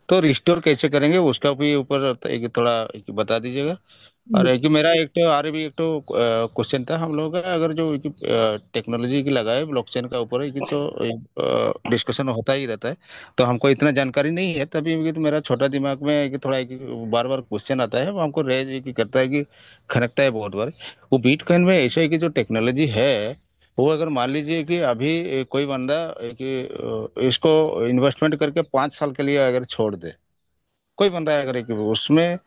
तो रिस्टोर कैसे करेंगे उसका भी ऊपर एक थोड़ा एक बता दीजिएगा। और एक मेरा एक तो और भी एक तो क्वेश्चन था हम लोगों का, अगर जो टेक्नोलॉजी की लगाए ब्लॉकचेन का ऊपर एक तो डिस्कशन होता ही रहता है, तो हमको इतना जानकारी नहीं है, तभी भी तो मेरा छोटा दिमाग में एक थोड़ा एक बार बार क्वेश्चन आता है, वो हमको रेज एक करता है कि खनकता है बहुत बार। वो बिटकॉइन में ऐसा है कि जो टेक्नोलॉजी है, वो अगर मान लीजिए कि अभी कोई बंदा कि इसको इन्वेस्टमेंट करके 5 साल के लिए अगर छोड़ दे, कोई बंदा अगर एक उसमें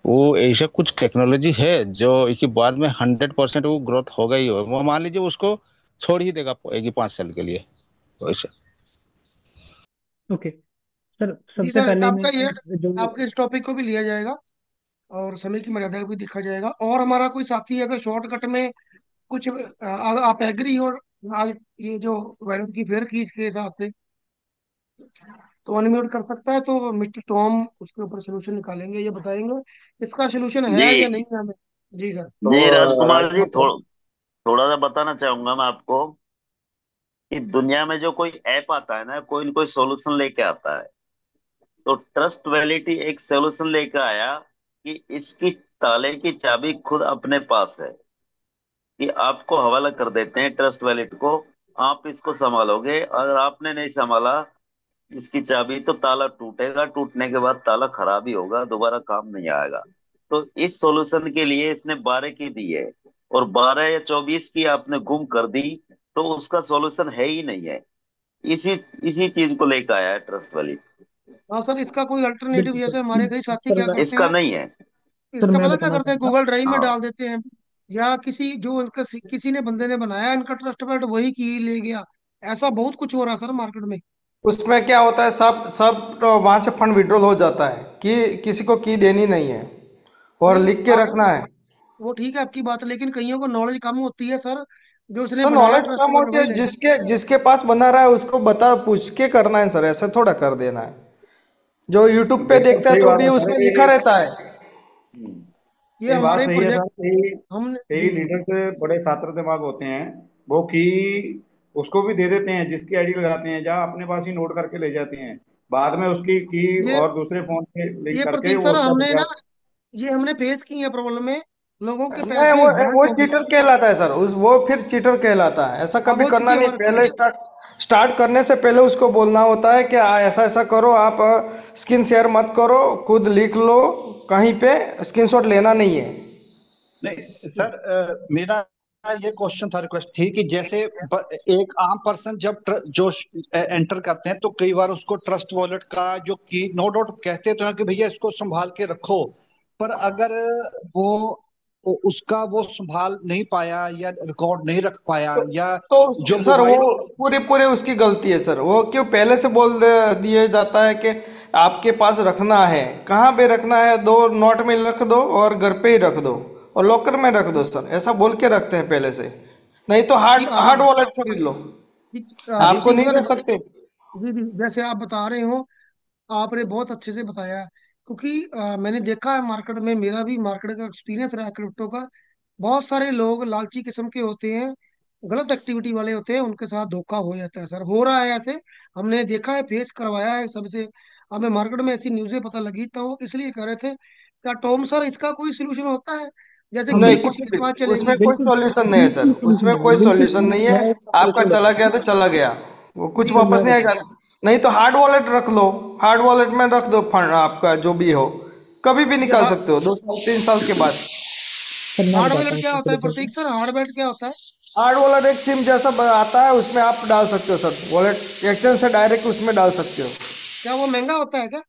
वो ऐसा कुछ टेक्नोलॉजी है जो एक बाद में 100% वो ग्रोथ होगा ही होगा, वो मान लीजिए उसको छोड़ ही देगा एक ही 5 साल के लिए वैसे। ओके सर, जी सबसे सर, पहले मैं आपका ये जो आपके इस टॉपिक को भी लिया जाएगा और समय की मर्यादा को भी देखा जाएगा। और हमारा कोई साथी अगर शॉर्टकट में कुछ आप एग्री हो आज ये जो वैलेट की फेयर खींच के हिसाब से तो अनम्यूट कर सकता है, तो मिस्टर टॉम उसके ऊपर सोल्यूशन निकालेंगे, ये बताएंगे इसका सोल्यूशन है या जी नहीं है हमें। जी सर। तो जी राजकुमार जी, राजकुमार सर। थोड़ा सा बताना चाहूंगा मैं आपको कि दुनिया में जो कोई ऐप आता है ना, कोई न कोई सॉल्यूशन लेके आता है। तो ट्रस्ट वैलिडी एक सॉल्यूशन लेके आया कि इसकी ताले की चाबी खुद अपने पास है, कि आपको हवाला कर देते हैं ट्रस्ट वैलिड को, आप इसको संभालोगे। अगर आपने नहीं संभाला इसकी चाबी तो ताला टूटेगा, टूटने के बाद ताला खराब ही होगा, दोबारा काम नहीं आएगा। तो इस सॉल्यूशन के लिए इसने 12 की दी है, और 12 या 24 की आपने गुम कर दी तो उसका सॉल्यूशन है ही नहीं है। इसी इसी चीज को लेकर आया है ट्रस्ट वैली। हाँ सर, इसका कोई अल्टरनेटिव, बिल्कुल जैसे सर। हमारे कई साथी सर क्या मैं करते इसका हैं, नहीं है। सर इसका मैं पता क्या बताना करते हैं, चाहूंगा। गूगल ड्राइव में हाँ डाल देते हैं, या किसी जो इनका किसी ने बंदे ने बनाया इनका ट्रस्ट वर्ड वही की ले गया। ऐसा बहुत कुछ हो रहा है सर मार्केट में। उसमें क्या होता है, सब सब तो वहां से फंड विड्रॉल हो जाता है कि किसी को की देनी नहीं है और नहीं, लिख के रखना है। वो ठीक है आपकी बात, लेकिन कईयों को नॉलेज कम होती है सर, जो उसने तो बनाया नॉलेज ट्रस्ट कम वर्ड होती वही है, ले। जिसके जिसके पास बना रहा है उसको बता पूछ के करना है सर, ऐसे थोड़ा कर देना है। जो यूट्यूब पे बिल्कुल देखता है सही तो बात भी है सर उसमें लिखा ये। रहता है। ये ये बात हमारे सही है प्रोजेक्ट सर। कई हमने। कई जी जी। लीडर से बड़े छात्र दिमाग होते हैं, वो की उसको भी दे देते हैं, जिसकी आईडी लगाते हैं जहाँ अपने पास ही नोट करके ले जाते हैं। बाद में उसकी की ये और दूसरे फोन पे लिंक ये करके प्रतीक वो सर, उसका हमने ना विड्रॉल। ये हमने फेस की है प्रॉब्लम में, लोगों के नहीं, पैसे वो बैंक हो गए। चीटर कहलाता है सर, उस वो फिर चीटर कहलाता है। ऐसा हाँ, कभी हो चुकी करना है नहीं, हमारे साथ। पहले स्टार्ट करने से पहले उसको बोलना होता है कि ऐसा ऐसा करो आप, स्क्रीन शेयर मत करो, खुद लिख लो, कहीं पे स्क्रीनशॉट लेना नहीं है। नहीं सर, मेरा ये क्वेश्चन था, रिक्वेस्ट थी कि जैसे एक आम पर्सन जब जो एंटर करते हैं तो कई बार उसको ट्रस्ट वॉलेट का जो की नो डाउट कहते तो हैं कि भैया इसको संभाल के रखो, पर अगर वो उसका वो संभाल नहीं पाया या रिकॉर्ड नहीं रख पाया, तो, या जो तो सर वो मोबाइल। पूरे पूरे उसकी गलती है सर। वो क्यों पहले से दिया जाता है कि आपके पास रखना है, कहाँ पे रखना है, दो नोट में रख दो और घर पे ही रख दो और लॉकर में रख दो सर, ऐसा बोल के रखते हैं पहले से। नहीं तो जी हार्ड हाँ। हार्ड वॉलेट खरीद लो, आपको प्रतीक नहीं सर, रख सकते। जी जी, जैसे आप बता रहे हो, आपने बहुत अच्छे से बताया। क्योंकि मैंने देखा है मार्केट में, मेरा भी मार्केट का एक्सपीरियंस रहा है क्रिप्टो का। बहुत सारे लोग लालची किस्म के होते हैं, गलत एक्टिविटी वाले होते हैं, उनके साथ धोखा हो जाता है सर, हो रहा है ऐसे। हमने देखा है, फेस करवाया है सबसे। हमें मार्केट में ऐसी न्यूज़ें पता लगी, तो वो इसलिए कह रहे थे क्या टॉम सर इसका कोई सोल्यूशन होता है, जैसे हाँ नहीं, की बिल्कुल। कुछ किसी के भी पास चलेगी। उसमें कोई बिल्कुल सॉल्यूशन नहीं है सर, बिल्कुल उसमें solution है, कोई बिल्कुल सॉल्यूशन solution। नहीं है। मैं आपका सर चला बताता गया हूँ। तो चला गया, वो कुछ जी सर वापस मैं नहीं बता आएगा। नहीं तो हार्ड वॉलेट रख लो, हार्ड वॉलेट में रख दो फंड आपका जो भी हो, कभी भी ये निकाल सकते हो 2 साल 3 साल के बाद। सर मैं हार्ड बताता वॉलेट हूँ क्या होता सर है तरीके प्रतीक से। सर, हार्ड वॉलेट क्या होता है? हार्ड वॉलेट एक सिम जैसा आता है, उसमें आप डाल सकते हो सर, वॉलेट एक्सचेंज से डायरेक्ट उसमें डाल सकते हो। क्या वो महंगा होता है क्या?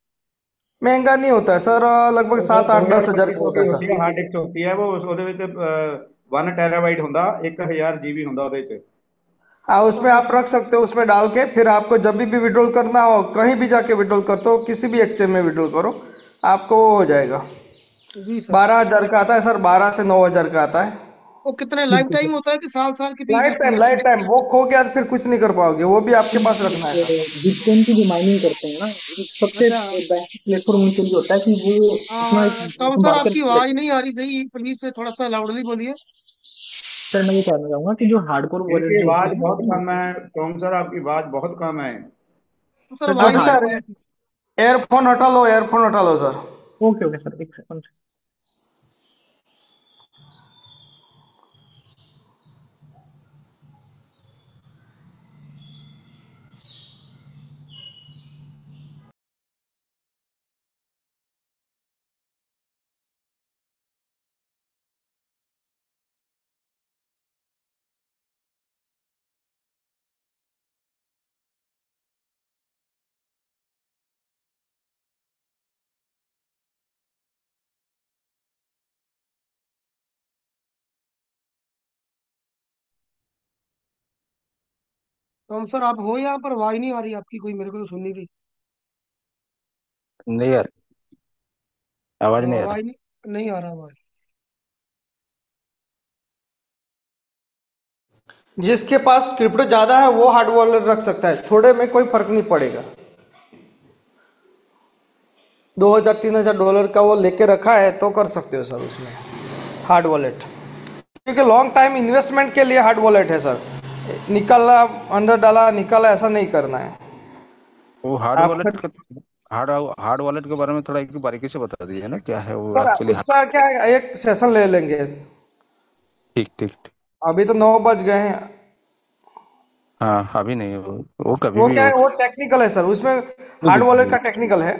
महंगा नहीं होता है सर, लगभग वो सात दो आठ हजार दस हजार पच्ची का सौ होता की है होती सर। है, हार्ड डिस्क होती है वो, ਉਹਦੇ ਵਿੱਚ 1 टेराबाइट ਹੁੰਦਾ, 1000 GB ਹੁੰਦਾ ਉਹਦੇ ਵਿੱਚ। हाँ, तो उसमें आप रख सकते हो, उसमें डाल के फिर आपको जब भी विड्रॉल करना हो, कहीं भी जाके विड्रॉल करते हो, किसी भी एक्सचेंज में विड्रॉल करो, आपको वो हो जाएगा। जी सर। 12 हजार का आता है सर, 12 से 9 हजार का आता है। वो कितने लाइफ बिल्कुल टाइम सर। होता है कि साल साल के बीच लाइफ होती है टाइम, उसकी? लाइफ टाइम, वो खो गया तो फिर कुछ नहीं कर पाओगे, वो भी आपके पास रखना है सर। बिटकॉइन की जो माइनिंग करते हैं ना, सबसे अच्छा। बेस्ट प्लेटफॉर्म उनके लिए होता है कि वो अपना एक टॉम सर, संभाल कर आपकी रख आवाज लेते हैं। नहीं आ रही सही, प्लीज से थोड़ा सा लाउडली बोलिए। सर मैं ये कहना चाहूंगा कि जो हार्डकोर वॉलेट इनकी जो होती आवाज है बहुत वो। कम है। टॉम सर आपकी आवाज बहुत कम है। तो सर सर जो आवाज नहीं अच्छा, आ हार्डकोर। रही है। एयरफोन हटा लो, एयरफोन हटा लो सर। ओके ओके सर, एक सेकंड। तो हम सर, आप हो यहाँ पर? आवाज नहीं आ रही आपकी कोई, मेरे को तो सुन नहीं रही। नहीं यार, आवाज नहीं आ रहा। आवाज नहीं आ रहा आवाज। जिसके पास क्रिप्टो ज्यादा है वो हार्ड वॉलेट रख सकता है, थोड़े में कोई फर्क नहीं पड़ेगा। 2,000 3,000 डॉलर का वो लेके रखा है तो कर सकते हो सर उसमें हार्ड वॉलेट, क्योंकि लॉन्ग टाइम इन्वेस्टमेंट के लिए हार्ड वॉलेट है सर। निकाला, अंदर डाला, निकाला, ऐसा नहीं करना है। वो हार्ड आप वॉलेट का, हार्ड हार्ड वॉलेट के बारे में थोड़ा एक बारीकी से बता दीजिए ना, क्या है वो सर एक्चुअली। उसका क्या है, एक सेशन ले लेंगे। ठीक ठीक ठीक। अभी तो 9 बज गए हैं। हाँ अभी नहीं, वो कभी वो भी क्या है, हो। वो टेक्निकल है सर उसमें। हार्ड वॉलेट का टेक्निकल है।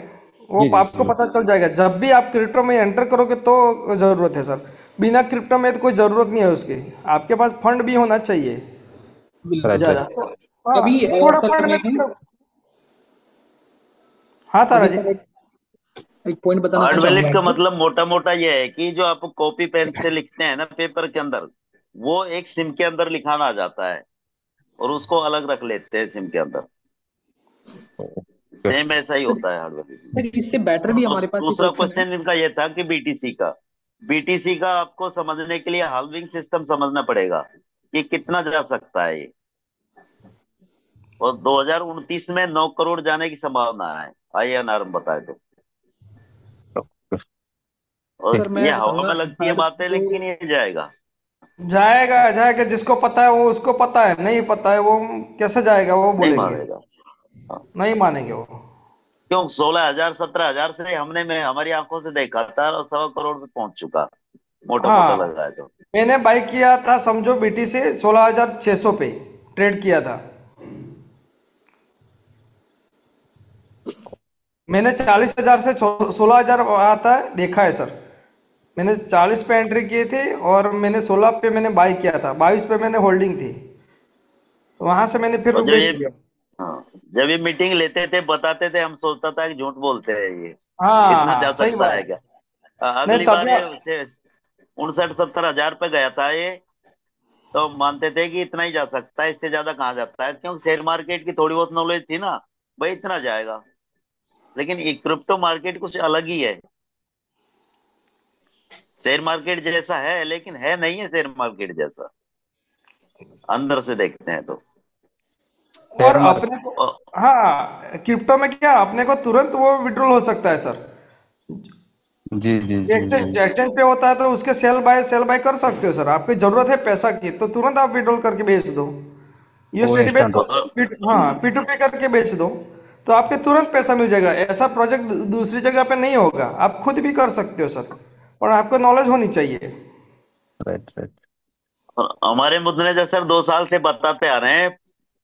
वो जी जी आपको जी। पता चल जाएगा जब भी आप क्रिप्टो में एंटर करोगे तो जरूरत है सर। बिना क्रिप्टो में तो कोई जरूरत नहीं है उसकी। आपके पास फंड भी होना चाहिए राइट ज्यादा राइट। तो। हाँ, अभी थोड़ा सर फंड में मैंने, तो। हाँ तारा अभी जी। सर एक पॉइंट बताना हार्ड चाहूंगा वैलिड का आपको। मतलब मोटा मोटा ये है कि जो आप कॉपी पेन से लिखते हैं ना पेपर के अंदर, वो एक सिम के अंदर लिखाना आ जाता है और उसको अलग रख लेते हैं सिम के अंदर। ओके। सेम ऐसा ही सर होता है हार्ड वैलिड। सर, इससे बेटर और भी हमारे पास एक दूसरा ऑप्शन है। क्वेश्चन इनका ये था कि बीटीसी का आपको समझने के लिए हाल्विंग सिस्टम समझना पड़ेगा कि कितना जा सकता है ये। और 2029 में 9 करोड़ जाने की संभावना है, आईएनआर बताए तो। और सर ये मैं हवा बताऊंगा, में लगती है हार्ड बातें, जो, लेकिन ये जाएगा। जाएगा जाएगा, जिसको पता है वो उसको पता है, नहीं पता है वो कैसे जाएगा, वो नहीं बोलेंगे। मारेगा। हाँ। नहीं मानेंगे वो। क्यों 16,000 17,000 से हमने में हमारी आंखों से देखा था और 1.25 करोड़ पे पहुंच चुका, मोटा मोटा हाँ, लगा है तो। मैंने बाई किया था समझो बीटी से 16,600 पे ट्रेड किया था। मैंने 40,000 से 16,000 आता है देखा है सर। मैंने 40 पे एंट्री किए थे और मैंने 16 पे मैंने बाई किया था, 22 पे मैंने होल्डिंग थी, तो वहां से मैंने फिर और जब बेच ये, दिया। हाँ, जब ये मीटिंग लेते थे बताते थे, हम सोचता था कि झूठ बोलते हैं ये, इतना हाँ जा सही सकता बात है है। क्या। नहीं अगली तब बार ये 69 70 हजार पे गया था ये, तो मानते थे कि इतना ही जा सकता है, इससे ज्यादा कहाँ जाता है, क्योंकि शेयर मार्केट की थोड़ी बहुत नॉलेज थी ना, भाई इतना जाएगा। लेकिन ये क्रिप्टो मार्केट कुछ अलग ही है। शेयर मार्केट जैसा है लेकिन है नहीं है शेयर मार्केट जैसा, अंदर से देखते हैं तो। और शेयर अपने को, और, हाँ क्रिप्टो में क्या अपने को तुरंत वो विड्रॉल हो सकता है सर। जी जी जी जी। एक्सचेंज एक्सचेंज पे होता है तो उसके सेल बाय कर सकते हो सर। आपकी जरूरत है पैसा की तो तुरंत आप विड्रॉल करके बेच दो। वो यूएसडीटी पे इंस्टेंट हो। हाँ P2P करके बेच दो, तो आपके तुरंत पैसा मिल जाएगा। ऐसा प्रोजेक्ट दूसरी जगह पे नहीं होगा, आप खुद भी कर सकते हो सर, और आपको नॉलेज होनी चाहिए। Right right. हमारे मुद्दे सर 2 साल से बताते आ रहे हैं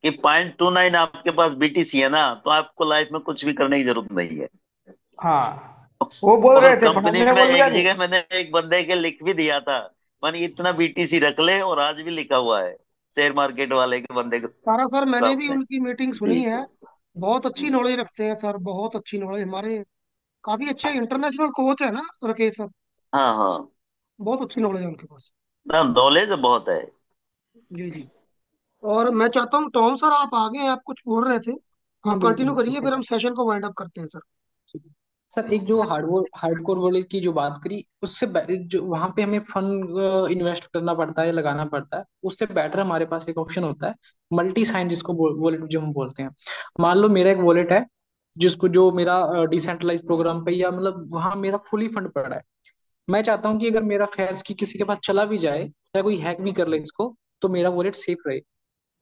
कि 0.29 आपके पास बीटीसी है ना, तो आपको लाइफ में कुछ भी करने की जरूरत नहीं है। हाँ, वो बोल और रहे थे पर कंपनी हमने में बोल दिया एक नहीं। जगह मैंने एक बंदे के लिख भी दिया था, मैंने इतना बीटीसी रख ले, और आज भी लिखा हुआ है शेयर मार्केट वाले के बंदे के सारा सर, मैंने भी सामने। उनकी मीटिंग सुनी जी। है। बहुत अच्छी नॉलेज रखते हैं सर, बहुत अच्छी नॉलेज। हमारे काफी अच्छे इंटरनेशनल कोच है ना राकेश सर। हाँ हाँ। बहुत अच्छी नॉलेज है उनके पास। ना नॉलेज बहुत है। जी जी। और मैं चाहता हूँ टॉम सर, आप आगे हैं, आप कुछ बोल रहे थे। हाँ आप बिल्कुल कंटिन्यू करिए, बिल्कुल। फिर हम सेशन को वाइंड अप करते हैं सर। ठीक है। सर एक जो हार्डकोर वॉलेट की जो बात करी, उससे जो वहां पे हमें फंड इन्वेस्ट करना पड़ता है, लगाना पड़ता है, उससे बेटर हमारे पास एक ऑप्शन होता है, मल्टी साइन जिसको वॉलेट जो हम बोलते हैं। मान लो मेरा एक वॉलेट है, जिसको जो मेरा डिसेंट्रलाइज प्रोग्राम पे, या मतलब वहां मेरा फुली फंड पड़ा है। मैं चाहता हूँ कि अगर मेरा फैज की किसी के पास चला भी जाए या कोई हैक भी कर ले इसको, तो मेरा वॉलेट सेफ रहे,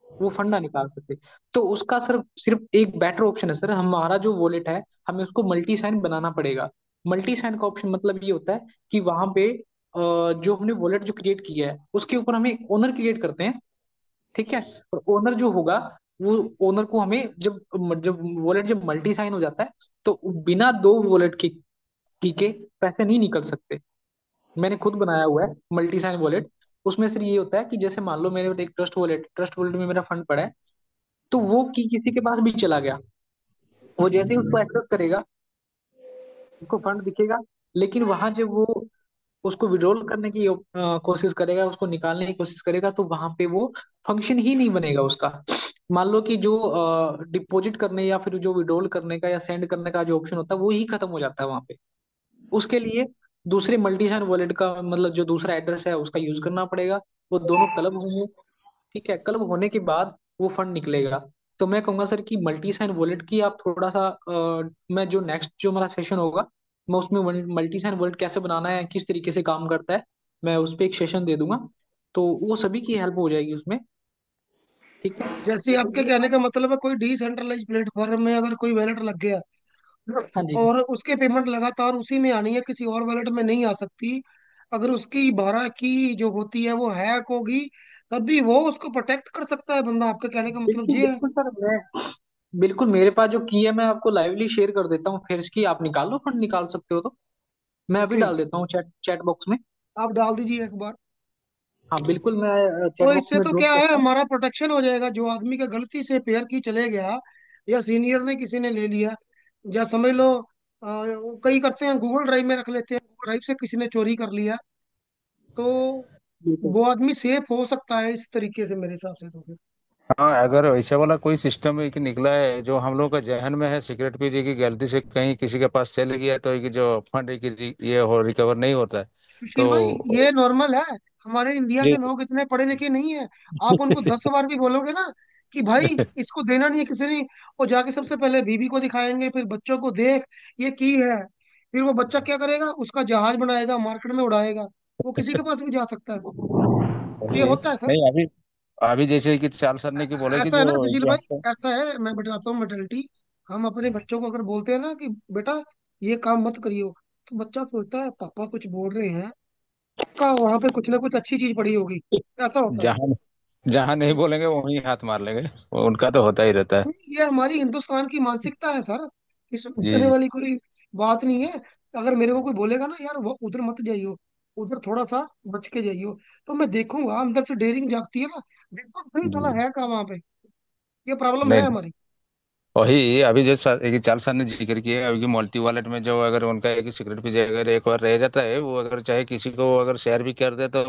वो फंड ना निकाल सके। तो उसका सर सिर्फ एक बेटर ऑप्शन है सर, हमारा जो वॉलेट है हमें उसको मल्टी साइन बनाना पड़ेगा। मल्टी साइन का ऑप्शन मतलब ये होता है कि वहां पे जो हमने वॉलेट जो क्रिएट किया है उसके ऊपर हम एक ओनर क्रिएट करते हैं। ठीक है। और ओनर जो होगा, वो ओनर को हमें जब जब वॉलेट जब मल्टी साइन हो जाता है, तो बिना दो वॉलेट के पैसे नहीं निकल सकते। मैंने खुद बनाया हुआ है मल्टी साइन वॉलेट। उसमें सिर्फ ये होता है कि जैसे मान लो मेरे एक ट्रस्ट वॉलेट में मेरा फंड पड़ा है, तो वो किसी के पास भी चला गया, वो जैसे ही उसको एक्सेस करेगा उसको फंड दिखेगा। लेकिन वहां जब वो उसको विड्रॉल करने की कोशिश करेगा, उसको निकालने की कोशिश करेगा, तो वहां पे वो फंक्शन ही नहीं बनेगा उसका। मान लो कि जो डिपॉजिट करने या फिर जो विड्रॉल करने का या सेंड करने का जो ऑप्शन होता है वो ही खत्म हो जाता है वहां पे। उसके लिए दूसरे मल्टी साइन वॉलेट का मतलब जो दूसरा एड्रेस है उसका यूज करना पड़ेगा। वो दोनों क्लब होंगे। ठीक है, क्लब होने के बाद वो फंड निकलेगा। तो मैं कहूंगा सर कि मल्टी साइन वॉलेट की आप थोड़ा सा मैं जो नेक्स्ट जो हमारा सेशन होगा मैं उसमें मल्टी साइन वॉलेट कैसे बनाना है, किस तरीके से काम करता है, मैं उस पर एक सेशन दे दूंगा। तो वो सभी की हेल्प हो जाएगी उसमें। ठीक है। जैसे आपके कहने का मतलब है कोई डिसेंट्रलाइज प्लेटफॉर्म में अगर कोई वैलेट लग गया हाँ जी। और उसके पेमेंट लगातार उसी में आनी है, किसी और वॉलेट में नहीं आ सकती, अगर उसकी 12 की जो होती है वो हैक होगी, तब भी वो उसको प्रोटेक्ट कर सकता है बंदा। आपके कहने का मतलब बिल्कुल ये है? बिल्कुल सर, मैं बिल्कुल मेरे पास जो की है मैं आपको लाइवली शेयर कर देता हूँ, फिर इसकी आप निकाल लो, फंड निकाल सकते हो तो। मैं अभी ओके, डाल देता हूँ चैट चैट बॉक्स में। आप डाल दीजिए एक बार। हाँ बिल्कुल, मैं चैट तो बॉक्स इससे में तो ड्रॉप क्या है, करता हूँ। हमारा प्रोटेक्शन हो जाएगा। जो आदमी का गलती से पेयर की चले गया या सीनियर ने किसी ने ले लिया, या समझ लो कई करते हैं गूगल ड्राइव में रख लेते हैं, गूगल ड्राइव से किसी ने चोरी कर लिया, तो बिल्कुल वो आदमी सेफ हो सकता है इस तरीके से मेरे हिसाब से तो फिर। हाँ, अगर ऐसा वाला कोई सिस्टम एक निकला है जो हम लोग का जहन में है, सिगरेट पीने की गलती से कहीं किसी के पास चले गया तो ये जो फंड ये हो रिकवर नहीं होता है सुशील भाई, तो ये नॉर्मल है। हमारे इंडिया ये के लोग इतने पढ़े लिखे नहीं है। आप उनको 10 बार भी बोलोगे ना कि भाई इसको देना नहीं है किसी ने, वो जाके सबसे पहले बीबी को दिखाएंगे, फिर बच्चों को, देख ये की है। फिर वो बच्चा क्या करेगा, उसका जहाज बनाएगा, मार्केट में उड़ाएगा। वो किसी के पास भी जा सकता है। तो ये वही होता है सर। नहीं, अभी अभी जैसे कि चाल सर ने की बोले कि ऐसा है जो ना सुशील ये भाई, हमको ऐसा है, मैं बताता हूँ मेंटेलिटी। हम अपने बच्चों को अगर बोलते हैं ना कि बेटा ये काम मत करियो, तो बच्चा सोचता है पापा कुछ बोल रहे हैं, पक्का वहां पे कुछ ना कुछ अच्छी चीज पड़ी होगी। ऐसा होता है। जहाँ जहाँ नहीं बोलेंगे वहीं हाथ मार लेंगे, उनका तो होता ही रहता है। नहीं, ये हमारी हिंदुस्तान की मानसिकता है सर, इसमें हंसने जी वाली कोई बात नहीं है। अगर मेरे को कोई बोलेगा ना यार वो उधर मत जाइयो, उधर थोड़ा सा बच के जाइयो, तो मैं देखूंगा, अंदर से डेयरिंग जागती है ना, देखो सही साला जी। है क्या वहां पे। ये प्रॉब्लम है नहीं, हमारी। वही अभी जो एक चाल साहब ने जिक्र किया है, अभी की मल्टी वॉलेट में जो अगर उनका एक सिगरेट भी अगर एक बार रह जाता है, वो अगर चाहे किसी को अगर शेयर भी कर दे तो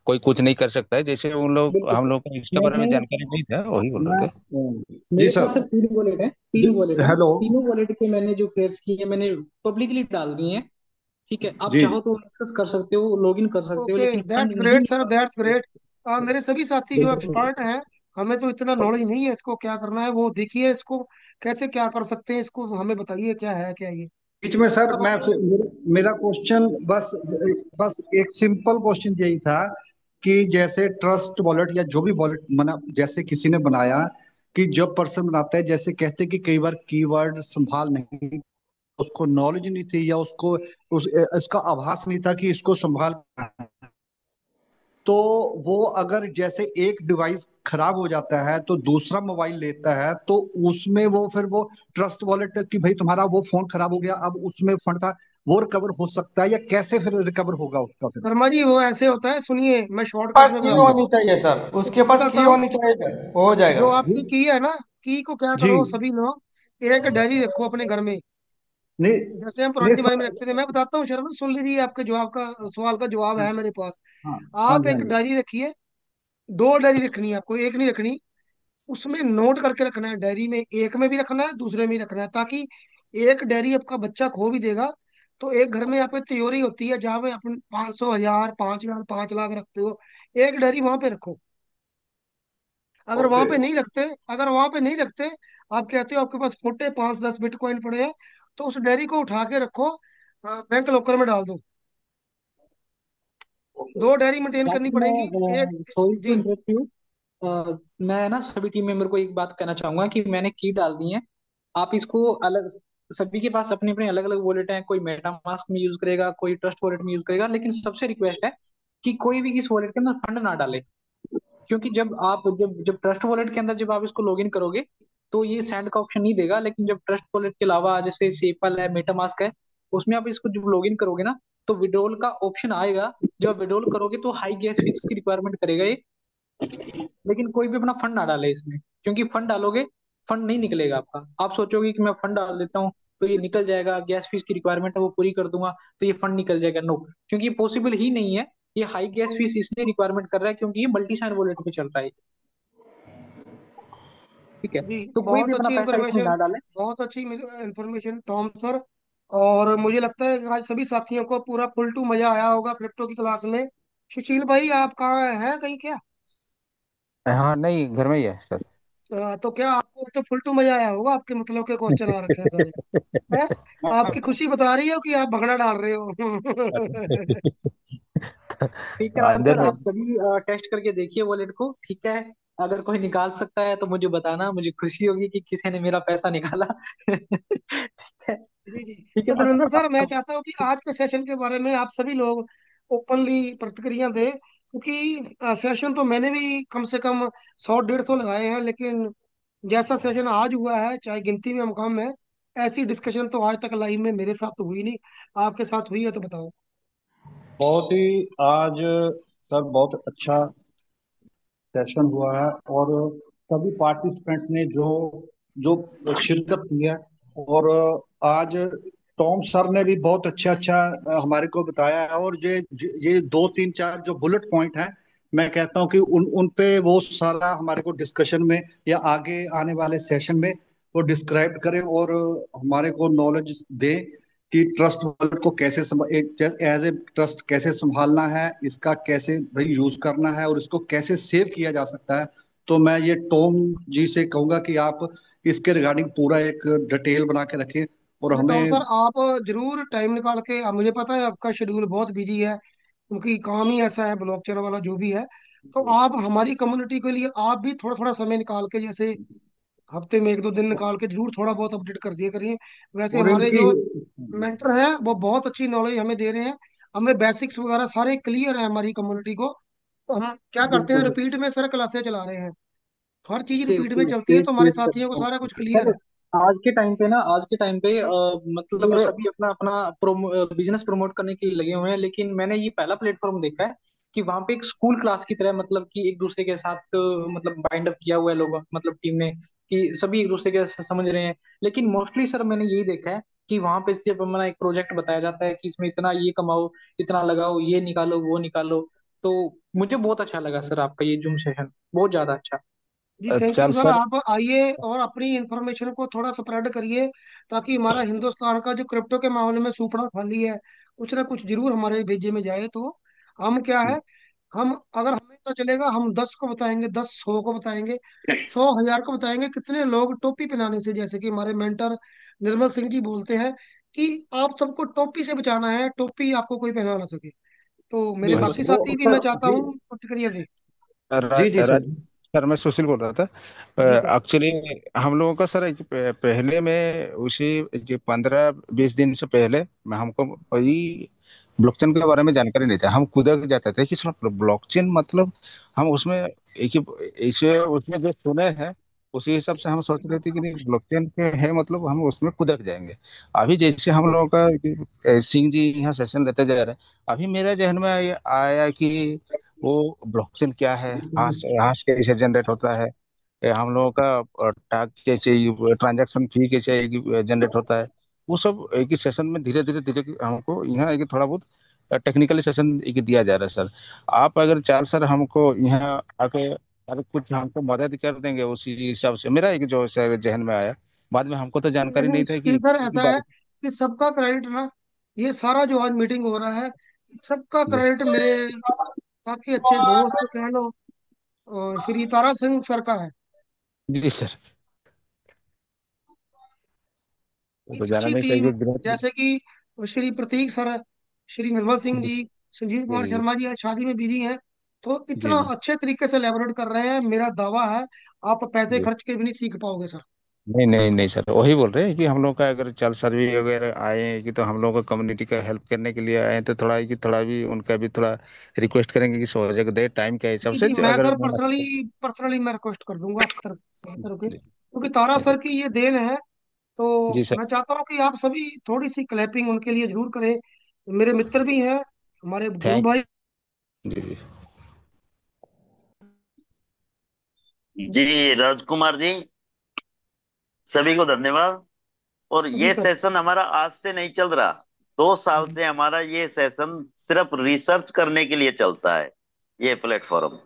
कोई कुछ नहीं कर सकता है। जैसे उन लोग बिल्कुल हम सर। लोग को इसके बारे में मैंने जानकारी नहीं था, वही बोल मैं रहे थे। जी मेरे पास सर। सर तीन वॉलेट हैं, तीन वॉलेट हैं। हेलो। तीनों वॉलेट के मैंने जो फेयर्स किए हैं मैंने पब्लिकली डाल दिए हैं। ठीक है, आप जी चाहो तो एक्सेस कर सकते हो, लॉग इन कर सकते हो, ओके, लेकिन फंड दैट्स नहीं ग्रेट सर, निकाल दैट्स सकते। ग्रेट। मेरे सभी साथी जो बिल्कुल एक्सपर्ट हैं, हमें तो इतना नॉलेज नहीं है इसको क्या करना है, वो देखिए इसको कैसे क्या कर सकते हैं, इसको हमें बताइए क्या है क्या ये बीच में सर सब मैं अपने। मेरा क्वेश्चन बस बस एक सिंपल क्वेश्चन यही था कि जैसे ट्रस्ट वॉलेट या जो भी वॉलेट बना, जैसे किसी ने बनाया, कि जब पर्सन बनाता है, जैसे कहते हैं कि कई बार कीवर्ड संभाल नहीं, उसको नॉलेज नहीं थी या उसको उस इसका आभास नहीं था कि इसको संभाल, तो वो अगर जैसे एक डिवाइस खराब हो जाता है तो दूसरा मोबाइल लेता है, तो उसमें वो फिर वो ट्रस्ट वॉलेट की भाई तुम्हारा वो फोन खराब हो गया, अब उसमें फंड था, वो रिकवर हो सकता है या कैसे फिर रिकवर होगा उसका फिर? शर्मा जी वो ऐसे होता है, सुनिए मैं शॉर्टकट पास में की बताता हूँ। होनी चाहिए सर, उसके पास बताता की हूँ, होनी चाहिए सर, हो जो जाएगा। आपकी की है ना, की को क्या जी करो सभी लोग, एक डायरी रखो अपने घर में। नहीं जैसे हम नहीं पुराने जमाने में सर। रखते थे, मैं बताता हूँ शर्मा, सुन लीजिए, आपके जवाब का, सवाल का जवाब है मेरे पास। हाँ हाँ आप जी हाँ एक जी। डायरी रखिए, 2 डायरी रखनी है आपको, एक नहीं रखनी। उसमें नोट करके रखना है, डायरी में एक में भी रखना है, दूसरे में भी रखना है, ताकि एक डायरी आपका बच्चा खो भी देगा तो एक घर में यहाँ पे त्योरी होती है जहाँ पे अपन 500, 1000, 5,000, 5 लाख रखते हो, एक डायरी वहां पे रखो। अगर ओके। वहां पे नहीं रखते, अगर वहां पे नहीं रखते, आप कहते हो आपके पास खोटे 5-10 बिटकॉइन पड़े हैं, तो उस डायरी को उठा के रखो, बैंक लॉकर में डाल दो। ओके। 2 डायरी मेंटेन करनी बाकी पड़ेगी। मैं एक, सॉरी टू जी, इंटरप्ट यू, मैं ना सभी टीम मेंबर को एक बात कहना चाहूंगा कि मैंने की डाल दी है। आप इसको अलग, सभी के पास अपने अपने अलग अलग वॉलेट हैं, कोई मेटामास्क में यूज करेगा, कोई ट्रस्ट वॉलेट में यूज करेगा, लेकिन सबसे रिक्वेस्ट है कि कोई भी इस वॉलेट के अंदर फंड ना डाले। क्योंकि जब जब ट्रस्ट वॉलेट के अंदर जब आप इसको लॉगिन करोगे तो ये सेंड का ऑप्शन नहीं देगा, लेकिन जब ट्रस्ट वॉलेट के अलावा जैसे सेपल है, मेटामास्क है, उसमें आप इसको जब लॉगिन करोगे ना तो विड्रॉल का ऑप्शन आएगा। जब आप विड्रॉल करोगे तो हाई गैस फीस की रिक्वायरमेंट करेगा ये, लेकिन कोई भी अपना फंड ना डाले इसमें, क्योंकि फंड डालोगे फंड नहीं निकलेगा आपका। आप सोचोगे कि मैं फंड डाल देता हूँ तो ये निकल जाएगा, गैस फीस की रिक्वायरमेंट है वो पूरी कर दूंगा तो ये फंड निकल जाएगा। नो, क्योंकि ये पॉसिबल ही नहीं है। ये हाई गैस फीस इसलिए रिक्वायरमेंट कर रहा है क्योंकि ये मल्टी साइन वॉलेट पे चल रहा है। ठीक है, जी, तो कोई भी बहुत अपना अच्छी पैसा इसमें इंफॉर्मेशन, ना डाले। बहुत अच्छी इंफॉर्मेशन टॉम सर। और मुझे लगता है कि आज सभी साथियों को पूरा फुल टू मजा आया होगा क्रिप्टो की क्लास में। सुशील भाई, आप कहाँ हैं, कहीं क्या? हाँ नहीं, घर में ही है सर। तो क्या आपको तो फुल टू मजा आया होगा, आपके मतलब के क्वेश्चन आ रखे हैं सारे। हैं? आपकी खुशी बता रही हो कि आप भगड़ा डाल रहे हो? ठीक है राज अंदर सर, में। आप कभी टेस्ट करके देखिए वॉलेट को, ठीक है। अगर कोई निकाल सकता है तो मुझे बताना, मुझे खुशी होगी कि किसी ने मेरा पैसा निकाला। ठीक है, जी जी। ठीक है तो गुरिंदर सर, मैं अब चाहता हूँ कि आज के सेशन के बारे में आप सभी लोग ओपनली प्रतिक्रिया दें, क्योंकि सेशन तो मैंने भी कम से कम 100 150 लगाए हैं, लेकिन जैसा सेशन आज हुआ है, चाहे गिनती में हम कम है, ऐसी डिस्कशन तो आज तक लाइव में मेरे साथ तो हुई नहीं। आपके साथ हुई है तो बताओ। बहुत ही आज सर बहुत अच्छा सेशन हुआ है, और सभी पार्टिसिपेंट्स ने जो जो शिरकत की है, और आज टॉम सर ने भी बहुत अच्छा अच्छा हमारे को बताया है। और ये दो तीन चार जो बुलेट पॉइंट हैं, मैं कहता हूँ कि उन उन पे वो सारा हमारे को डिस्कशन में या आगे आने वाले सेशन में वो डिस्क्राइब करें, और हमारे को नॉलेज दें कि ट्रस्ट वॉलेट को कैसे एक एज ए ट्रस्ट कैसे संभालना है, इसका कैसे भाई यूज करना है, और इसको कैसे सेव किया जा सकता है। तो मैं ये टॉम जी से कहूंगा कि आप इसके रिगार्डिंग पूरा एक डिटेल बना के रखें, और अरे टॉम हमें। सर, आप जरूर टाइम निकाल के, मुझे पता है आपका शेड्यूल बहुत बिजी है, क्योंकि काम ही ऐसा है ब्लॉकचेन वाला जो भी है। तो आप हमारी कम्युनिटी के लिए आप भी थोड़ा थोड़ा समय निकाल के, जैसे हफ्ते में 1 2 दिन निकाल के जरूर थोड़ा बहुत अपडेट कर दिया करिए। वैसे और हमारे इनकी। जो मेंटर हैं वो बहुत अच्छी नॉलेज हमें दे रहे हैं, हमें बेसिक्स वगैरह सारे क्लियर है हमारी कम्युनिटी को। तो हम क्या करते हैं, बिल्कुल रिपीट में सर क्लासेस चला रहे हैं, हर चीज स्टेज रिपीट में चलती है, तो हमारे स्टेज साथियों को करता हूँ सारा कुछ क्लियर सर। है। आज के टाइम पे ना, आज के टाइम पे मतलब सर। सभी अपना अपना बिजनेस प्रमोट करने के लिए लगे हुए हैं, लेकिन मैंने ये पहला प्लेटफॉर्म देखा है कि वहां पे एक स्कूल क्लास की तरह, मतलब कि एक दूसरे के साथ मतलब बाइंड अप किया हुआ है लोग, मतलब टीम ने, कि सभी एक दूसरे के समझ रहे हैं। लेकिन मोस्टली सर मैंने यही देखा है कि वहां पे सिर्फ हमारा एक प्रोजेक्ट बताया जाता है कि इसमें इतना ये कमाओ, इतना लगाओ, ये निकालो, वो निकालो। तो मुझे बहुत अच्छा लगा सर आपका ये जूम सेशन, बहुत ज्यादा अच्छा। जी थैंक यू चल सर। सर। आप आइए और अपनी इंफॉर्मेशन को थोड़ा स्प्रेड करिए, ताकि हमारा हिंदुस्तान का जो क्रिप्टो के मामले में सुपड़ा खाली है, कुछ ना कुछ जरूर हमारे भेजे में जाए। तो हम क्या है, हम अगर हमें तो चलेगा, हम 10 को बताएंगे, 10 100 को बताएंगे, 100 1000 को बताएंगे। कितने लोग टोपी पहनाने से, जैसे कि हमारे मेंटर निर्मल सिंह जी बोलते हैं कि आप सबको टोपी से बचाना है, टोपी आपको कोई पहना ना सके। तो मेरे वही बाकी सर। वो साथी भी, मैं सर चाहता जी। हूँ प्रतिक्रिया दे। जी जी सर। राज सर, मैं सुशील बोल रहा था। जी सर। एक्चुअली हम लोगों का सर पहले में उसी 15 20 दिन से पहले मैं हमको वही ब्लॉकचेन के बारे में जानकारी नहीं था। हम खुद जाते थे कि सर ब्लॉकचेन मतलब हम उसमें एक ही इसे उसमें जो सुने हैं उसी हिसाब से हम सोच रहे थे कि नहीं ब्लॉकचेन के है मतलब हम उसमें कूदक जाएंगे। अभी जैसे हम लोगों का सिंह जी यहाँ सेशन लेते जा रहे हैं, अभी मेरे जहन में ये आया कि वो ब्लॉकचेन क्या है, हाश हाश कैसे जनरेट होता है, ये हम लोगों का टास्क कैसे, ट्रांजैक्शन फी कैसे जनरेट होता है। वो सब एक ही सेशन में धीरे धीरे धीरे हमको यहाँ एक थोड़ा बहुत टेक्निकली सेशन एक दिया जा रहा है सर। आप अगर चार सर हमको यहाँ आके अगर कुछ हमको मदद कर देंगे उसी हिसाब से, मेरा एक जो सर जहन में आया, बाद में हमको तो जानकारी नहीं नहीं था फिर कि सर किसी ऐसा है बारे कि सबका क्रेडिट ना, ये सारा जो आज मीटिंग हो रहा है, सबका में। क्रेडिट मेरे काफी अच्छे दोस्त कह लो, श्री तारा सिंह सर का है। जी सर। वो तो एक जाना अच्छी नहीं टीम, चाहिए ग्रेट। जैसे कि श्री प्रतीक सर है, श्री निर्मल सिंह जी, संजीव जी कुमार जी शर्मा जी आज शादी में बिजी हैं, तो जी इतना जी अच्छे तरीके से लेबोरेट कर रहे हैं, मेरा दावा है आप पैसे जी। खर्च के भी नहीं सीख पाओगे सर। नहीं नहीं नहीं सर, वही बोल रहे हैं कि हम लोग का अगर चल सर्वे वगैरह आए हैं कि तो हम लोग को कम्युनिटी का हेल्प करने के लिए आए हैं, तो थोड़ा कि थोड़ा भी उनका भी थोड़ा रिक्वेस्ट करेंगे कि सहयोग दे टाइम के हिसाब जी से जी, मैं अगर सर पर्सनली मैं रिक्वेस्ट कर दूंगा आपकी तरफ से सर के, जी क्योंकि तारा सर की ये देन है। तो जी सर। मैं चाहता हूँ कि आप सभी थोड़ी सी क्लैपिंग उनके लिए जरूर करें। मेरे मित्र भी हैं, हमारे गुरु थैंक। भाई। जी जी जी राजकुमार जी, सभी को धन्यवाद। और जी ये सर। सेशन हमारा आज से नहीं चल रहा, 2 साल से हमारा ये सेशन सिर्फ रिसर्च करने के लिए चलता है, ये प्लेटफॉर्म।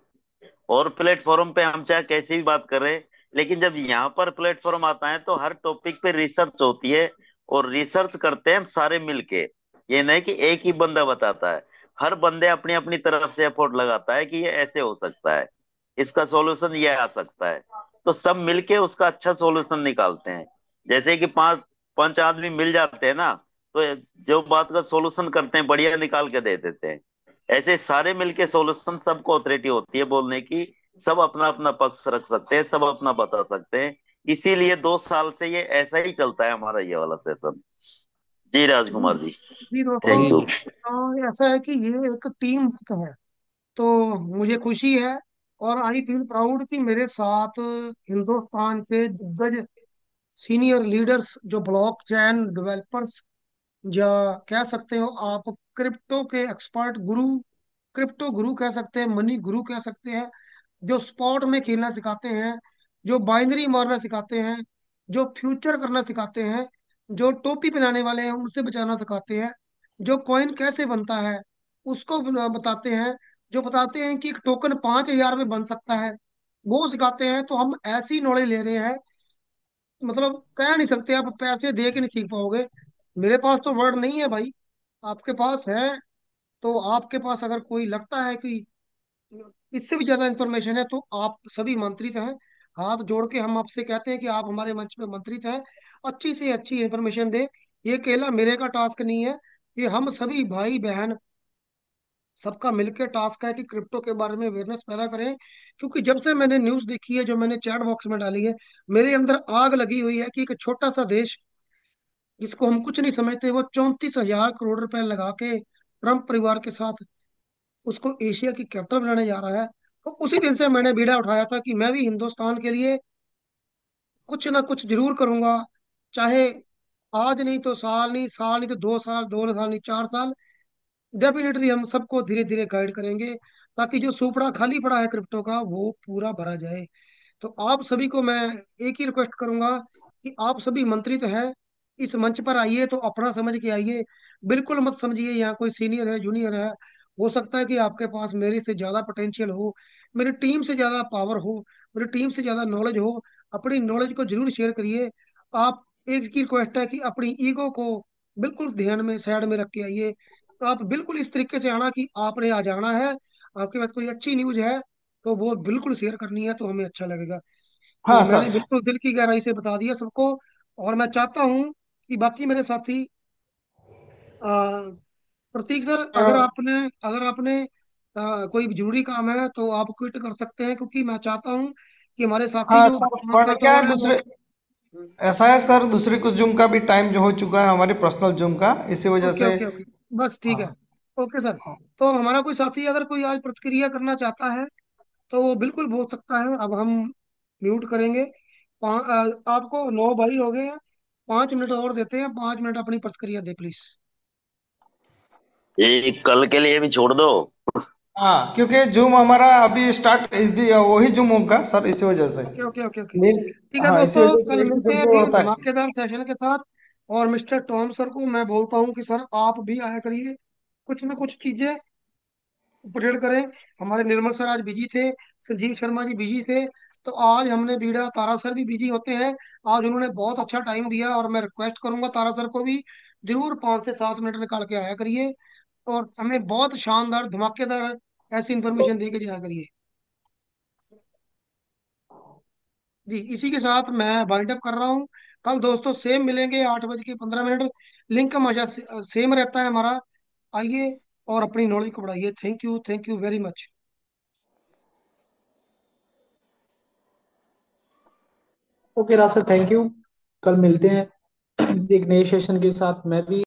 और प्लेटफॉर्म पे हम चाहे कैसी भी बात करें, लेकिन जब यहाँ पर प्लेटफॉर्म आता है तो हर टॉपिक पे रिसर्च होती है, और रिसर्च करते हैं हम सारे मिलके। ये नहीं कि एक ही बंदा बताता है, हर बंदे अपनी अपनी तरफ से एफर्ट लगाता है कि ये ऐसे हो सकता है, इसका सॉल्यूशन ये आ सकता है। तो सब मिलके उसका अच्छा सॉल्यूशन निकालते हैं। जैसे कि पांच पांच आदमी मिल जाते हैं ना, तो जो बात का सॉल्यूशन करते हैं बढ़िया निकाल के दे देते हैं। ऐसे सारे मिलके सॉल्यूशन, सबको अथॉरिटी होती है बोलने की, सब अपना अपना पक्ष रख सकते हैं, सब अपना बता सकते हैं। इसीलिए 2 साल से ये ऐसा ही चलता है हमारा ये वाला सेशन। जी जी राजकुमार जी। जी दोस्तों, थैंक यू। ऐसा है कि ये एक टीम वर्क है, तो मुझे खुशी है और आई फील प्राउड कि मेरे साथ हिंदुस्तान के दिग्गज सीनियर लीडर्स, जो ब्लॉकचेन डेवलपर्स, या कह सकते हो आप क्रिप्टो के एक्सपर्ट गुरु, क्रिप्टो गुरु कह सकते हैं, मनी गुरु कह सकते हैं, जो स्पॉट में खेलना सिखाते हैं, जो बाइनरी मारना सिखाते हैं, जो फ्यूचर करना सिखाते हैं, जो टोपी पहनाने वाले हैं उनसे बचाना सिखाते हैं, जो कॉइन कैसे बनता है उसको बताते हैं, जो बताते हैं कि एक टोकन 5,000 में बन सकता है वो सिखाते हैं। तो हम ऐसी नॉलेज ले रहे हैं, मतलब कह नहीं सकते, आप पैसे दे के नहीं सीख पाओगे। मेरे पास तो वर्ड नहीं है भाई, आपके पास है। तो आपके पास अगर कोई लगता है कि इससे भी ज्यादा इंफॉर्मेशन है तो आप सभी मंत्रित हैं। हाथ जोड़ के हम आपसे कहते हैं कि आप हमारे मंच पे मंत्रित हैं, अच्छी से अच्छी इंफॉर्मेशन दे। ये अकेला मेरे का टास्क नहीं है, ये हम सभी भाई बहन सबका मिलकर टास्क है कि क्रिप्टो के बारे में अवेयरनेस पैदा करें। क्योंकि जब से मैंने न्यूज़ देखी है, जो मैंने चैट बॉक्स में डाली है, मेरे अंदर आग लगी हुई है कि एक छोटा सा देश जिसको हम कुछ नहीं समझते, वो 34,000 करोड़ रुपए लगा के ट्रम्प परिवार के साथ उसको एशिया की कैपिटल बनाने जा रहा है। तो उसी दिन से मैंने बीड़ा उठाया था कि मैं भी हिंदुस्तान के लिए कुछ ना कुछ जरूर करूंगा। चाहे आज नहीं तो साल नहीं, साल नहीं तो 2 साल, 2 साल नहीं 4 साल, डेफिनेटली हम सबको धीरे धीरे गाइड करेंगे, ताकि जो सुपड़ा खाली पड़ा है क्रिप्टो का वो पूरा भरा जाए। तो आप सभी को मैं एक ही रिक्वेस्ट करूंगा कि आप सभी मंत्रित हैं, इस मंच पर आइए तो अपना समझ के आइए। बिल्कुल मत समझिए यहाँ कोई सीनियर है जूनियर है। हो सकता है कि आपके पास मेरे से ज्यादा पोटेंशियल हो, मेरी टीम से ज्यादा पावर हो, मेरी टीम से ज्यादा नॉलेज हो। अपनी नॉलेज को जरूर शेयर करिए। आप, एक ही रिक्वेस्ट है कि अपनी ईगो को बिल्कुल ध्यान में साइड में रख के आइए। तो आप बिल्कुल इस तरीके से आना कि आपने आ जाना है, आपके पास कोई अच्छी न्यूज है तो वो बिल्कुल शेयर करनी है, तो हमें अच्छा लगेगा। तो हाँ मैंने सर। बिल्कुल दिल की गहराई से बता दिया सबको। और मैं चाहता हूँ कि बाकी मेरे साथी, आ, प्रतीक सर, अगर आपने कोई जरूरी काम है तो आप क्विट कर सकते हैं, क्योंकि मैं चाहता हूँ कि हमारे साथी हाँ जो सर, 5 7 क्या और है हैं वो। दूसरे, ऐसा है सर, दूसरे कुछ जूम का भी टाइम जो हो चुका है हमारे पर्सनल जूम का, इसी वजह ओके से। ओके ओके, बस ठीक है। हाँ। Okay sir. हाँ। तो हमारा कोई साथी अगर कोई आज प्रतिक्रिया करना चाहता है तो वो बिल्कुल बोल सकता है। अब हम म्यूट करेंगे। आपको 9 भाई हो गए हैं, 5 मिनट और देते हैं, 5 मिनट अपनी प्रतिक्रिया दे प्लीज। ये कल के लिए भी छोड़ दो। हाँ, क्योंकि जूम हमारा अभी स्टार्ट, वही जूम होगा सर, इसी वजह से। Okay okay okay okay. Main. ठीक है हाँ, इसी दोस्तों, वजह से कल एक ही मिलते जूम हैं पे फिर होता है। धमाकेदार सेशन के साथ। और मिस्टर टॉम सर को मैं बोलता हूँ कि सर आप भी आया करिए, कुछ ना कुछ चीजें अपडेट करें। हमारे निर्मल सर आज बिजी थे, संजीव शर्मा जी बिजी थे, तो आज हमने बीड़ा, तारा सर भी बिजी होते हैं। आज उन्होंने बहुत अच्छा टाइम दिया और मैं रिक्वेस्ट करूंगा तारा सर को भी जरूर 5 से 7 मिनट निकाल के आया करिए और हमें बहुत शानदार धमाकेदार ऐसी इंफॉर्मेशन दे के जाया करिए। जी, इसी के साथ मैं वाइंड अप कर रहा हूँ। कल दोस्तों सेम मिलेंगे 8:15। लिंक हमेशा सेम रहता है हमारा। आइए और अपनी नॉलेज को बढ़ाइए। Thank you very much. Okay Raj sir, thank you. कल मिलते हैं एक नए सेशन के साथ। मैं भी